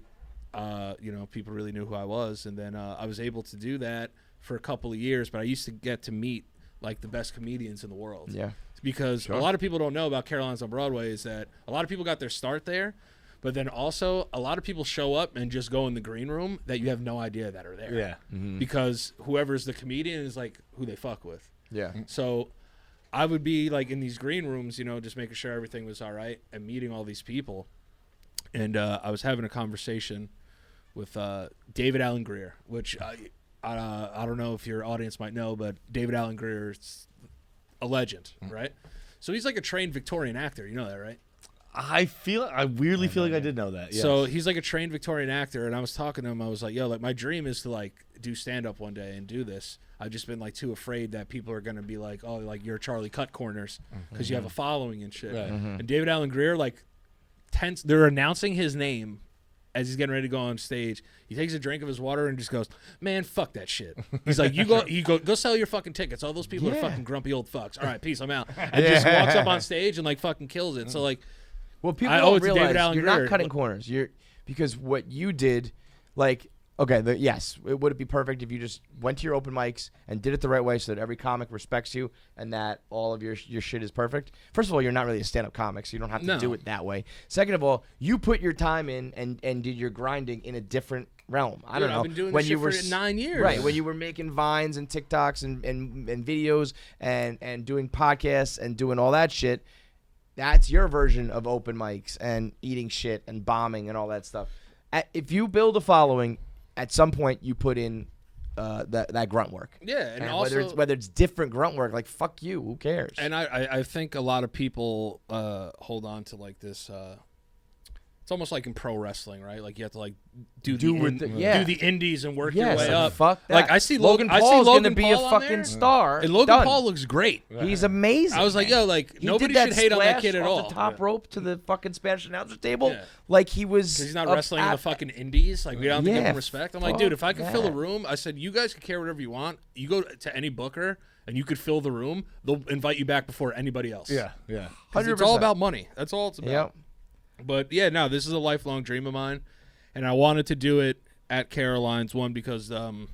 people really knew who I was, and then I was able to do that for a couple of years, but I used to get to meet like the best comedians in the world. Yeah. Because a lot of people don't know about Caroline's on Broadway is that a lot of people got their start there, but then also a lot of people show up and just go in the green room that you have no idea that are there. Yeah. Because whoever's the comedian is like who they fuck with. Yeah. So I would be like in these green rooms, just making sure everything was all right and meeting all these people. And I was having a conversation with David Allen Greer, which I don't know if your audience might know, but David Allen Greer is a legend, right? So he's like a trained Victorian actor. You know that, right? I weirdly feel like I did know that. Yes. So he's like a trained Victorian actor, and I was talking to him. I was like, "Yo, like my dream is to like do stand up one day and do this. I've just been like too afraid that people are gonna be like, oh, like you're Charlie Cut Corners because you have a following and shit." Right. And David Allen Greer, like, they're announcing his name as he's getting ready to go on stage. He takes a drink of his water and just goes, "Man, fuck that shit." He's like, "You go sell your fucking tickets. All those people are fucking grumpy old fucks. All right, peace, I'm out." And just walks up on stage and like fucking kills it. So like. Well, people I owe don't it to David realize Allen you're Greer. not cutting corners. Because what you did, like, okay, yes, would it be perfect if you just went to your open mics and did it the right way so that every comic respects you and that all of your shit is perfect? First of all, you're not really a stand-up comic, so you don't have to do it that way. Second of all, you put your time in and did your grinding in a different realm. I don't know. I've been doing when this you shit were for 9 years. Right, when you were making Vines and TikToks and videos and doing podcasts and doing all that shit. That's your version of open mics and eating shit and bombing and all that stuff. If you build a following, at some point you put in that grunt work. Yeah, and also whether it's different grunt work, like fuck you, who cares? And I think a lot of people hold on to like this. It's almost like in pro wrestling, right? Like you have to like do the indies and work your way like, up. Fuck that. Like I see Logan I see Paul's Logan gonna be Paul a on fucking there, star. and Logan Done. Paul looks great. He's amazing. I was like, yo, like He nobody did should hate on that splash kid at off all. the top rope to the fucking Spanish announcer table, Yeah. like he was. Because he's not wrestling in the fucking indies. Like, we don't have to give Yeah, him respect. I'm like, fuck dude, if I could fill a that. room, I said, you guys can care whatever you want. You go to any booker and you could fill the room. They'll invite you back before anybody else. Yeah. 'Cause it's all about money. That's all it's about. Yep. But yeah, no, this is a lifelong dream of mine. And I wanted to do it at Caroline's, one, because the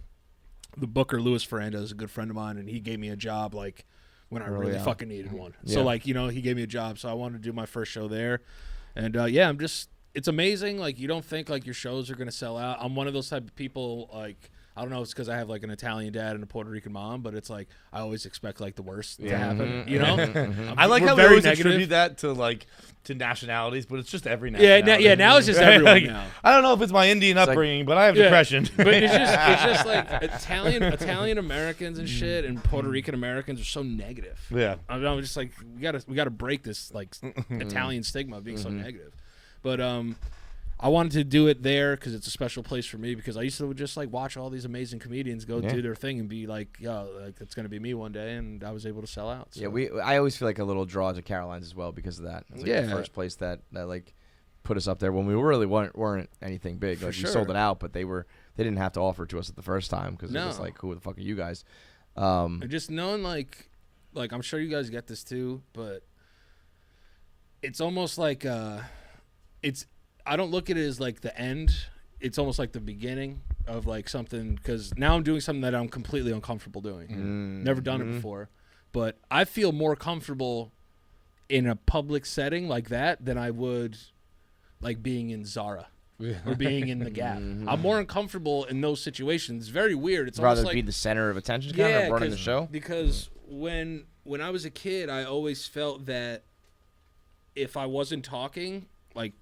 booker, Louis Ferranda, is a good friend of mine, and he gave me a job, like, when I really on. fucking needed one. Yeah. So, like, he gave me a job, so I wanted to do my first show there. And, yeah, it's amazing. Like, you don't think, like, your shows are going to sell out. I'm one of those type of people, like, I don't know if it's because I have like an Italian dad and a Puerto Rican mom, but it's like I always expect like the worst to happen. You know, I like We're how we very always negative. attribute that to nationalities, but it's just every nationality. Yeah, now it's just everyone Like, now. I don't know if it's my Indian upbringing, but I have depression. But it's just like Italian Americans and shit, and Puerto Rican Americans are so negative. Yeah. I'm just like we gotta break this like Italian stigma of being so negative. But I wanted to do it there because it's a special place for me, because I used to just like watch all these amazing comedians go do their thing and be like, yo, like it's gonna be me one day, and I was able to sell out. So. Yeah, I always feel like a little draw to Caroline's as well because of that. It's like the first place that like put us up there when we really weren't anything big. Like we sold it out, but they didn't have to offer it to us at the first time because it was like, who the fuck are you guys? And just knowing like I'm sure you guys get this too, but it's almost like I don't look at it as like the end. It's almost like the beginning of like something, because now I'm doing something that I'm completely uncomfortable doing. Never done it before, but I feel more comfortable in a public setting like that than I would like being in Zara or being in the Gap. I'm more uncomfortable in those situations. It's very weird. It's rather almost like be the center of attention, kind of running the show. Because when I was a kid, I always felt that if I wasn't talking, like,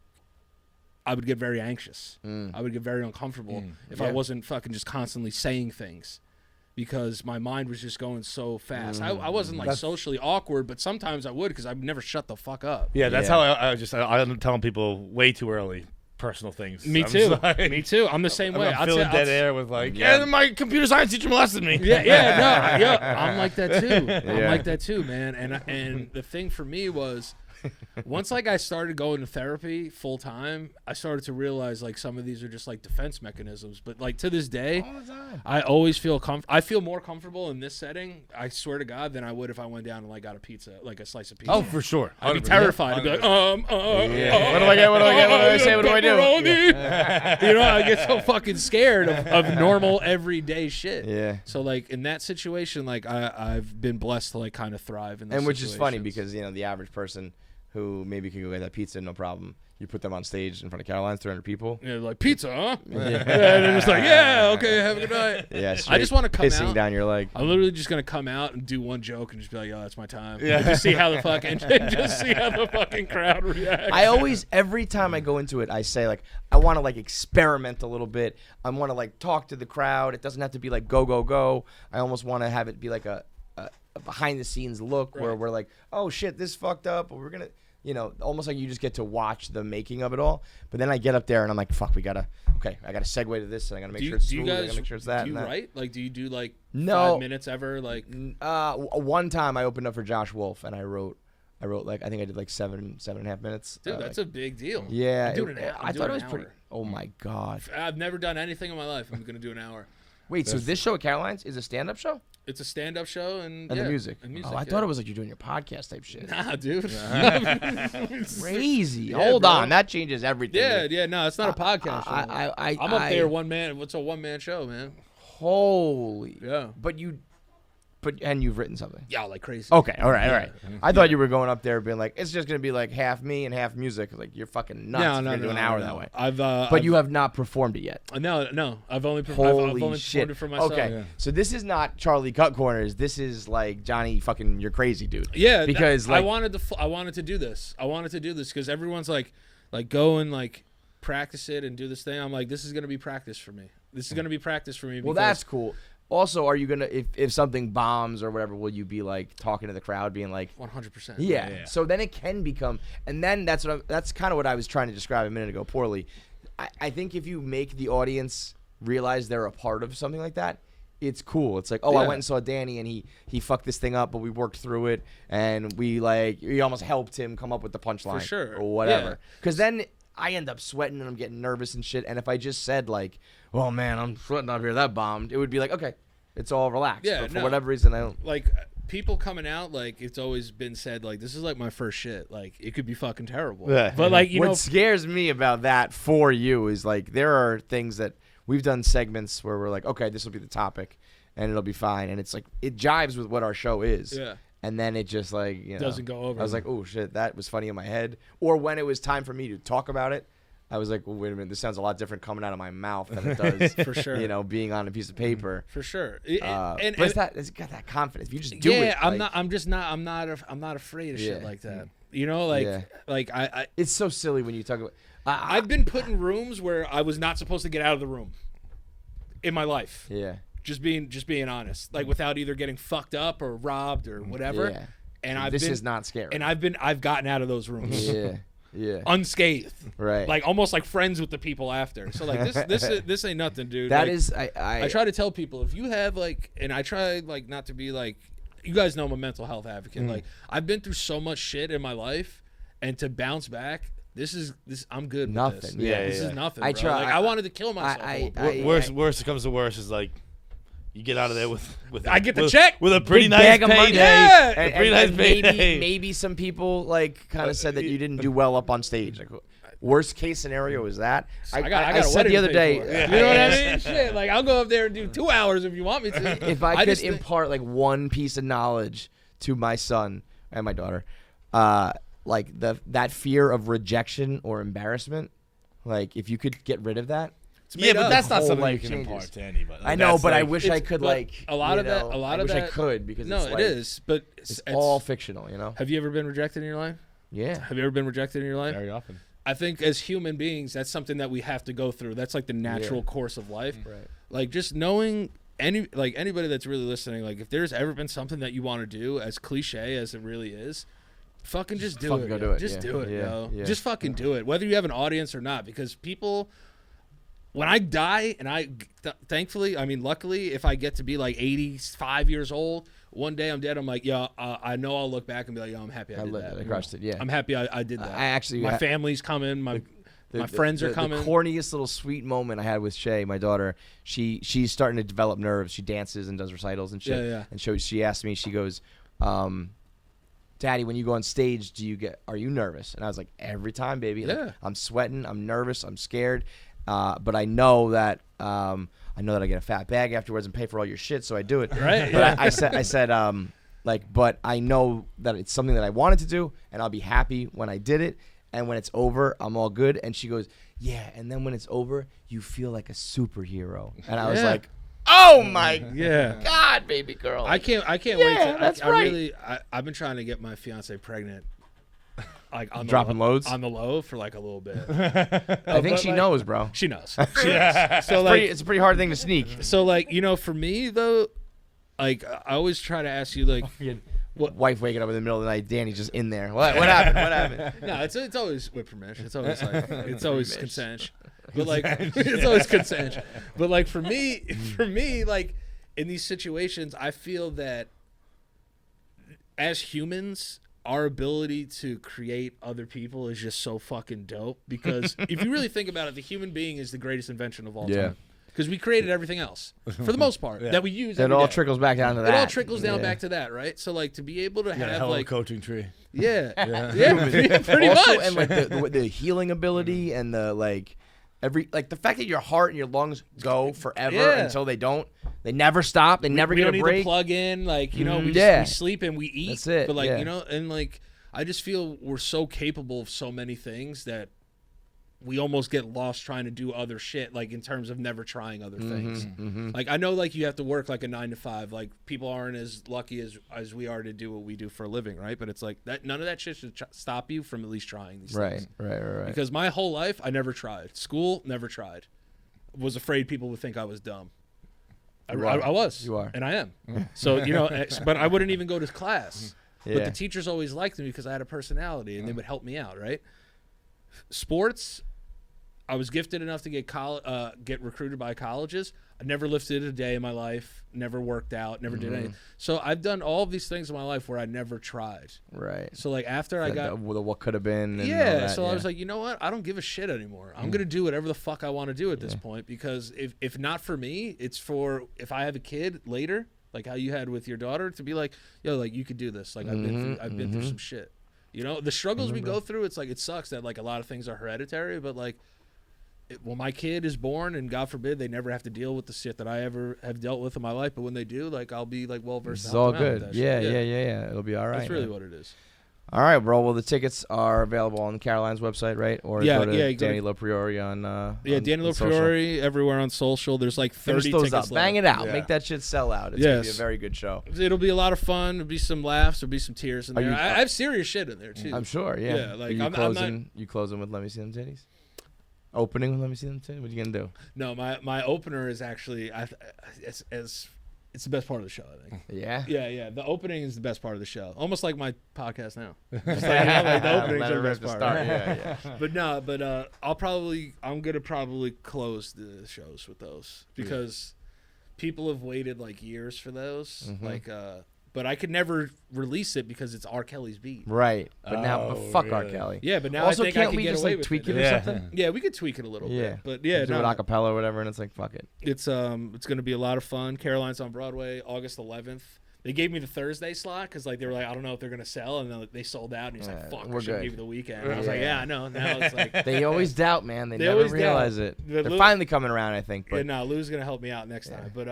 I would get very anxious. I would get very uncomfortable if I wasn't fucking just constantly saying things, because my mind was just going so fast. I wasn't like socially awkward, but sometimes I would, because I would never shut the fuck up. Yeah, that's how I'm telling people way too early personal things. Me I'm too. just like, Me too. I'm the same way. I'm filling dead air with like, my computer science teacher molested me. I'm like that too. I'm like that too, man. And the thing for me was, once like I started going to therapy full time, I started to realize like some of these are just like defense mechanisms. But like to this day, I always feel I feel more comfortable in this setting, I swear to God, than I would if I went down and like got a pizza, like a slice of pizza. Oh, for sure. I'd be terrified. I'd be like, What do I get? What do I get? What do I say? What do I do? You know, I get so fucking scared of normal everyday shit. Yeah. So like in that situation, like I've been blessed to like kind of thrive in. Those And which is funny situations. because, you know, the average person who maybe can go get that pizza, no problem. You put them on stage in front of Caroline's, 300 people. Yeah, like, pizza, huh? And they're just like, yeah, okay, have a good night. Yeah, I just want to come pissing out. down your leg. I'm literally just gonna come out and do one joke and just be like, "Yo, that's my time." Yeah. Just see how the fucking crowd reacts. I always, every time I go into it, I say like, I want to like experiment a little bit. I want to like talk to the crowd. It doesn't have to be like go go go. I almost want to have it be like a behind the scenes look where we're like, oh shit, this fucked up, or we're gonna. You know, almost like you just get to watch the making of it all. But then I get up there and I'm like, fuck, I got to segue to this, and I got to make sure it's smooth. I got to make sure it's that. Do you and that. write? Like, do you do like No. 5 minutes ever? Like, one time I opened up for Josh Wolf and I wrote like, I think I did like 7.5 minutes. dude, that's like, a big deal. yeah. I'm doing I thought it was pretty. Oh my God. I've never done anything in my life. I'm gonna do an hour. Wait, so this show at Caroline's is a stand-up show? It's a stand-up show and The music. And music. Oh, I thought it was like you're doing your podcast type shit. Nah, dude. Crazy. Yeah, Hold bro. on, that changes everything. Yeah. No, it's not a podcast show. I'm up there one man. What's a one-man show, man? Holy. Yeah. And you've written something. Yeah, like crazy. Okay, all right. I thought you were going up there being like, it's just gonna be like half me and half music. Like you're fucking nuts. No, if you're gonna do an hour that way. But you have not performed it yet. No. I've only Holy performed shit. it for myself. Okay, Yeah. so this is not Charlie Cut Corners. This is like Johnny fucking you're crazy, dude. Yeah, because I like wanted to do this. I wanted to do this because everyone's like go and like practice it and do this thing. I'm like, this is gonna be practice for me. This is gonna be practice for me. well, that's cool. Also, are you gonna if something bombs or whatever, will you be like talking to the crowd, being like 100%? Yeah. So then it can become, and then that's kind of what I was trying to describe a minute ago poorly. I think if you make the audience realize they're a part of something like that, it's cool. It's like, oh, I went and saw Danny and he fucked this thing up, but we worked through it and we almost helped him come up with the punchline For sure. or whatever. Because then I end up sweating and I'm getting nervous and shit. And if I just said like, oh man, I'm sweating up here, that bombed, it would be like, okay, it's all relaxed. Yeah, but for whatever reason, I don't. Like people coming out, like it's always been said, like this is like my first shit. Like it could be fucking terrible. Yeah. But like what scares me about that for you is like there are things that we've done segments where we're like, okay, this will be the topic, and it'll be fine, and it's like it jives with what our show is. Yeah. And then it just like doesn't go over. I was like, oh shit, that was funny in my head. Or when it was time for me to talk about it, I was like, well, wait a minute, this sounds a lot different coming out of my mouth than it does, For sure. you know, being on a piece of paper. For sure. But it's got that confidence. If you just do it. Yeah, I'm not afraid of shit like that. You know, like I it's so silly when you talk about. I've been put in rooms where I was not supposed to get out of the room in my life. Yeah. Just being honest, like without either getting fucked up or robbed or whatever. Yeah. And This is not scary. And I've gotten out of those rooms. Yeah. Unscathed. Right. Like almost like friends with the people after. So like this ain't nothing, dude. That like, is I try to tell people, if you have like, and I try like not to be like, you guys know I'm a mental health advocate. Like I've been through so much shit in my life, and to bounce back, I'm good. Nothing. With this. Yeah, this is nothing. I bro. try. Like, I wanted to kill myself. Worst it comes to worst is like you get out of there with I get the check with a pretty Big nice bag of money. payday. Yeah. A pretty nice payday. Maybe some people like kind of said that you didn't do well up on stage. Like, worst case scenario is that. I got a said wedding the other to day. pay for. You know what I mean? Shit, like I'll go up there and do 2 hours if you want me to. If I could just impart like one piece of knowledge to my son and my daughter, like that fear of rejection or embarrassment, like if you could get rid of that. Yeah, but that's not whole something you life can changes. impart to anybody. I know, That's but I like- wish I could but like a lot you of that. know, A lot I of wish that. I could because No, it's like, it is. But it's all fictional, you know. Have you ever been rejected in your life? Yeah. Have you ever been rejected in your life? very often. I think as human beings, that's something that we have to go through. That's like the natural course of life. Right. Like just knowing anybody that's really listening, like if there's ever been something that you want to do, as cliche as it really is, fucking just do fucking it. go yo. do it, Just yeah. do it, Yeah, yo. yeah. Just fucking do it, whether you have an audience or not. Because people, when I die, and thankfully, I mean, luckily, if I get to be like 85 years old, one day I'm dead, I'm like, yo, I know I'll look back and be like, yo, I'm happy I did lived that. it. I crushed it. Yeah. I'm happy I did that. I actually my family's coming. My friends are coming. The corniest little sweet moment I had with Shay, my daughter, she's starting to develop nerves. She dances and does recitals and shit. Yeah. And so she asked me, she goes, Daddy, when you go on stage, are you nervous? And I was like, every time, baby. Like, Yeah. I'm sweating, I'm nervous, I'm scared. But I know that I get a fat bag afterwards and pay for all your shit, so I do it. Right. But I said, but I know that it's something that I wanted to do, and I'll be happy when I did it. And when it's over, I'm all good. And she goes, yeah. And then when it's over, you feel like a superhero. And I was like, oh my God, baby girl. I can't wait Yeah, to. that's I right. really, I've been trying to get my fiance pregnant. Like on Dropping loads? on the low for like a little bit. I think she knows, bro. She knows. She knows. So like, It's a pretty hard thing to sneak. so like for me though, like I always try to ask you like, Wife waking up in the middle of the night, Danny's just in there. What happened? What happened? no, it's always with permission. It's always like it's always consent. But like it's always consent. But like for me, like in these situations, I feel that as humans, our ability to create other people is just so fucking dope. Because if you really think about it, the human being is the greatest invention of all time. Because we created everything else for the most part that we use. It every all day. trickles back down to that. It all trickles down back to that, right? So like to be able to have hell of a like coaching tree. yeah, pretty also, much. and like the healing ability and the the fact that your heart and your lungs go forever until they don't. They never stop. They never we get don't a need break. to plug in. Like we sleep and we eat. That's it, But like yeah. and like I just feel we're so capable of so many things that we almost get lost trying to do other shit, like in terms of never trying other things. Like I know like you have to work like a 9 to 5. Like people aren't as lucky as we are to do what we do for a living, right? But it's like that none of that shit should stop you from at least trying these things. Right. Because my whole life I never tried. School, never tried. Was afraid people would think I was dumb. I was. You are. And I am. So, but I wouldn't even go to class. But Yeah. the teachers always liked me because I had a personality and they would help me out, right? Sports, I was gifted enough to get recruited by colleges. I never lifted a day in my life, never worked out, never did anything. So I've done all of these things in my life where I never tried. Right. So like after I got what could have been. And all yeah, that, so I was like, you know what? I don't give a shit anymore. I'm gonna do whatever the fuck I want to do at this point because if not for me, it's for if I have a kid later, like how you had with your daughter, to be like, yo, like you could do this. Like I've been through some shit. You know, the struggles we go through. It's like it sucks that like a lot of things are hereditary, but like. When my kid is born, and God forbid they never have to deal with the shit that I ever have dealt with in my life, but when they do, like I'll be like well versed. It's all good. Yeah. It'll be all right. That's really man. what it is. All right, bro. Well, the tickets are available on Caroline's website, right? Or Yeah, go to yeah, Danny Lopriore on Danny on social. Lopriore everywhere on social. There's like 30 Finish those tickets up. left. Bang it out. Yeah. Make that shit sell out. It's gonna be a Yes. very good show. It'll be a lot of fun. There'll be some laughs. There'll be some tears in Are there. you- I have serious shit in there too. I'm sure. Yeah. Yeah, like, Are you I'm closing. not- You closing with "Let Me See Them Titties." Opening with "Let Me See Them Titties." What you gonna do? No, my opener is actually it's the best part of the show, I think. Yeah. Yeah. The opening is the best part of the show. Almost like my podcast now. Just like, the opening is the best part. Yeah. But I'm gonna probably close the shows with those because people have waited like years for those. But I could never release it because it's R. Kelly's beat. Right. But now, fuck R. really? Kelly. Yeah, but now Also, I think can't I can we get just away like with tweak it. it or Yeah. something? Yeah, we could tweak it a little Yeah. bit. But yeah, do it a cappella or whatever, and it's like fuck it. it's gonna be a lot of fun. Caroline's on Broadway, August 11th. They gave me the Thursday slot because like they were like, I don't know if they're gonna sell, and then they sold out. And he's like, "Fuck, we're I should good." give you the weekend." And I was like, "Yeah, I know." Now it's like, They always doubt, man. They They never always doubt. realize it. But They're Lou- finally coming around, I think. yeah, But no, Lou's gonna help me out next time. But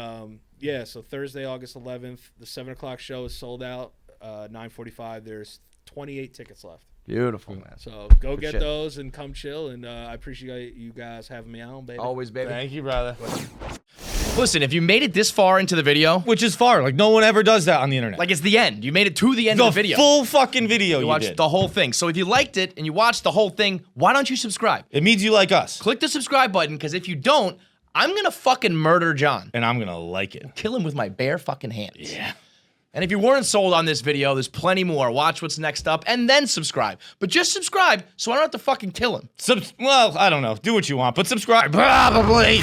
yeah, so Thursday, August 11th, the 7:00 show is sold out. 9:45. There's 28 tickets left. beautiful, man. So go get shit. those and come chill. And I appreciate you guys having me on, baby. Always, baby. Thank you, brother. Listen, if you made it this far into the video, Which is far. Like no one ever does that on the internet. like it's the end. You made it to the end the of the video. full fucking video. You You watched did. the whole thing. So if you liked it and you watched the whole thing, why don't you subscribe? It means you like us, Click the subscribe button, because if you don't, I'm gonna fucking murder John. and I'm gonna like it. Kill him with my bare fucking hands. Yeah. And if you weren't sold on this video, there's plenty more. Watch what's next up and then subscribe. But just subscribe so I don't have to fucking kill him. Well, I don't know. Do what you want, but subscribe. Probably.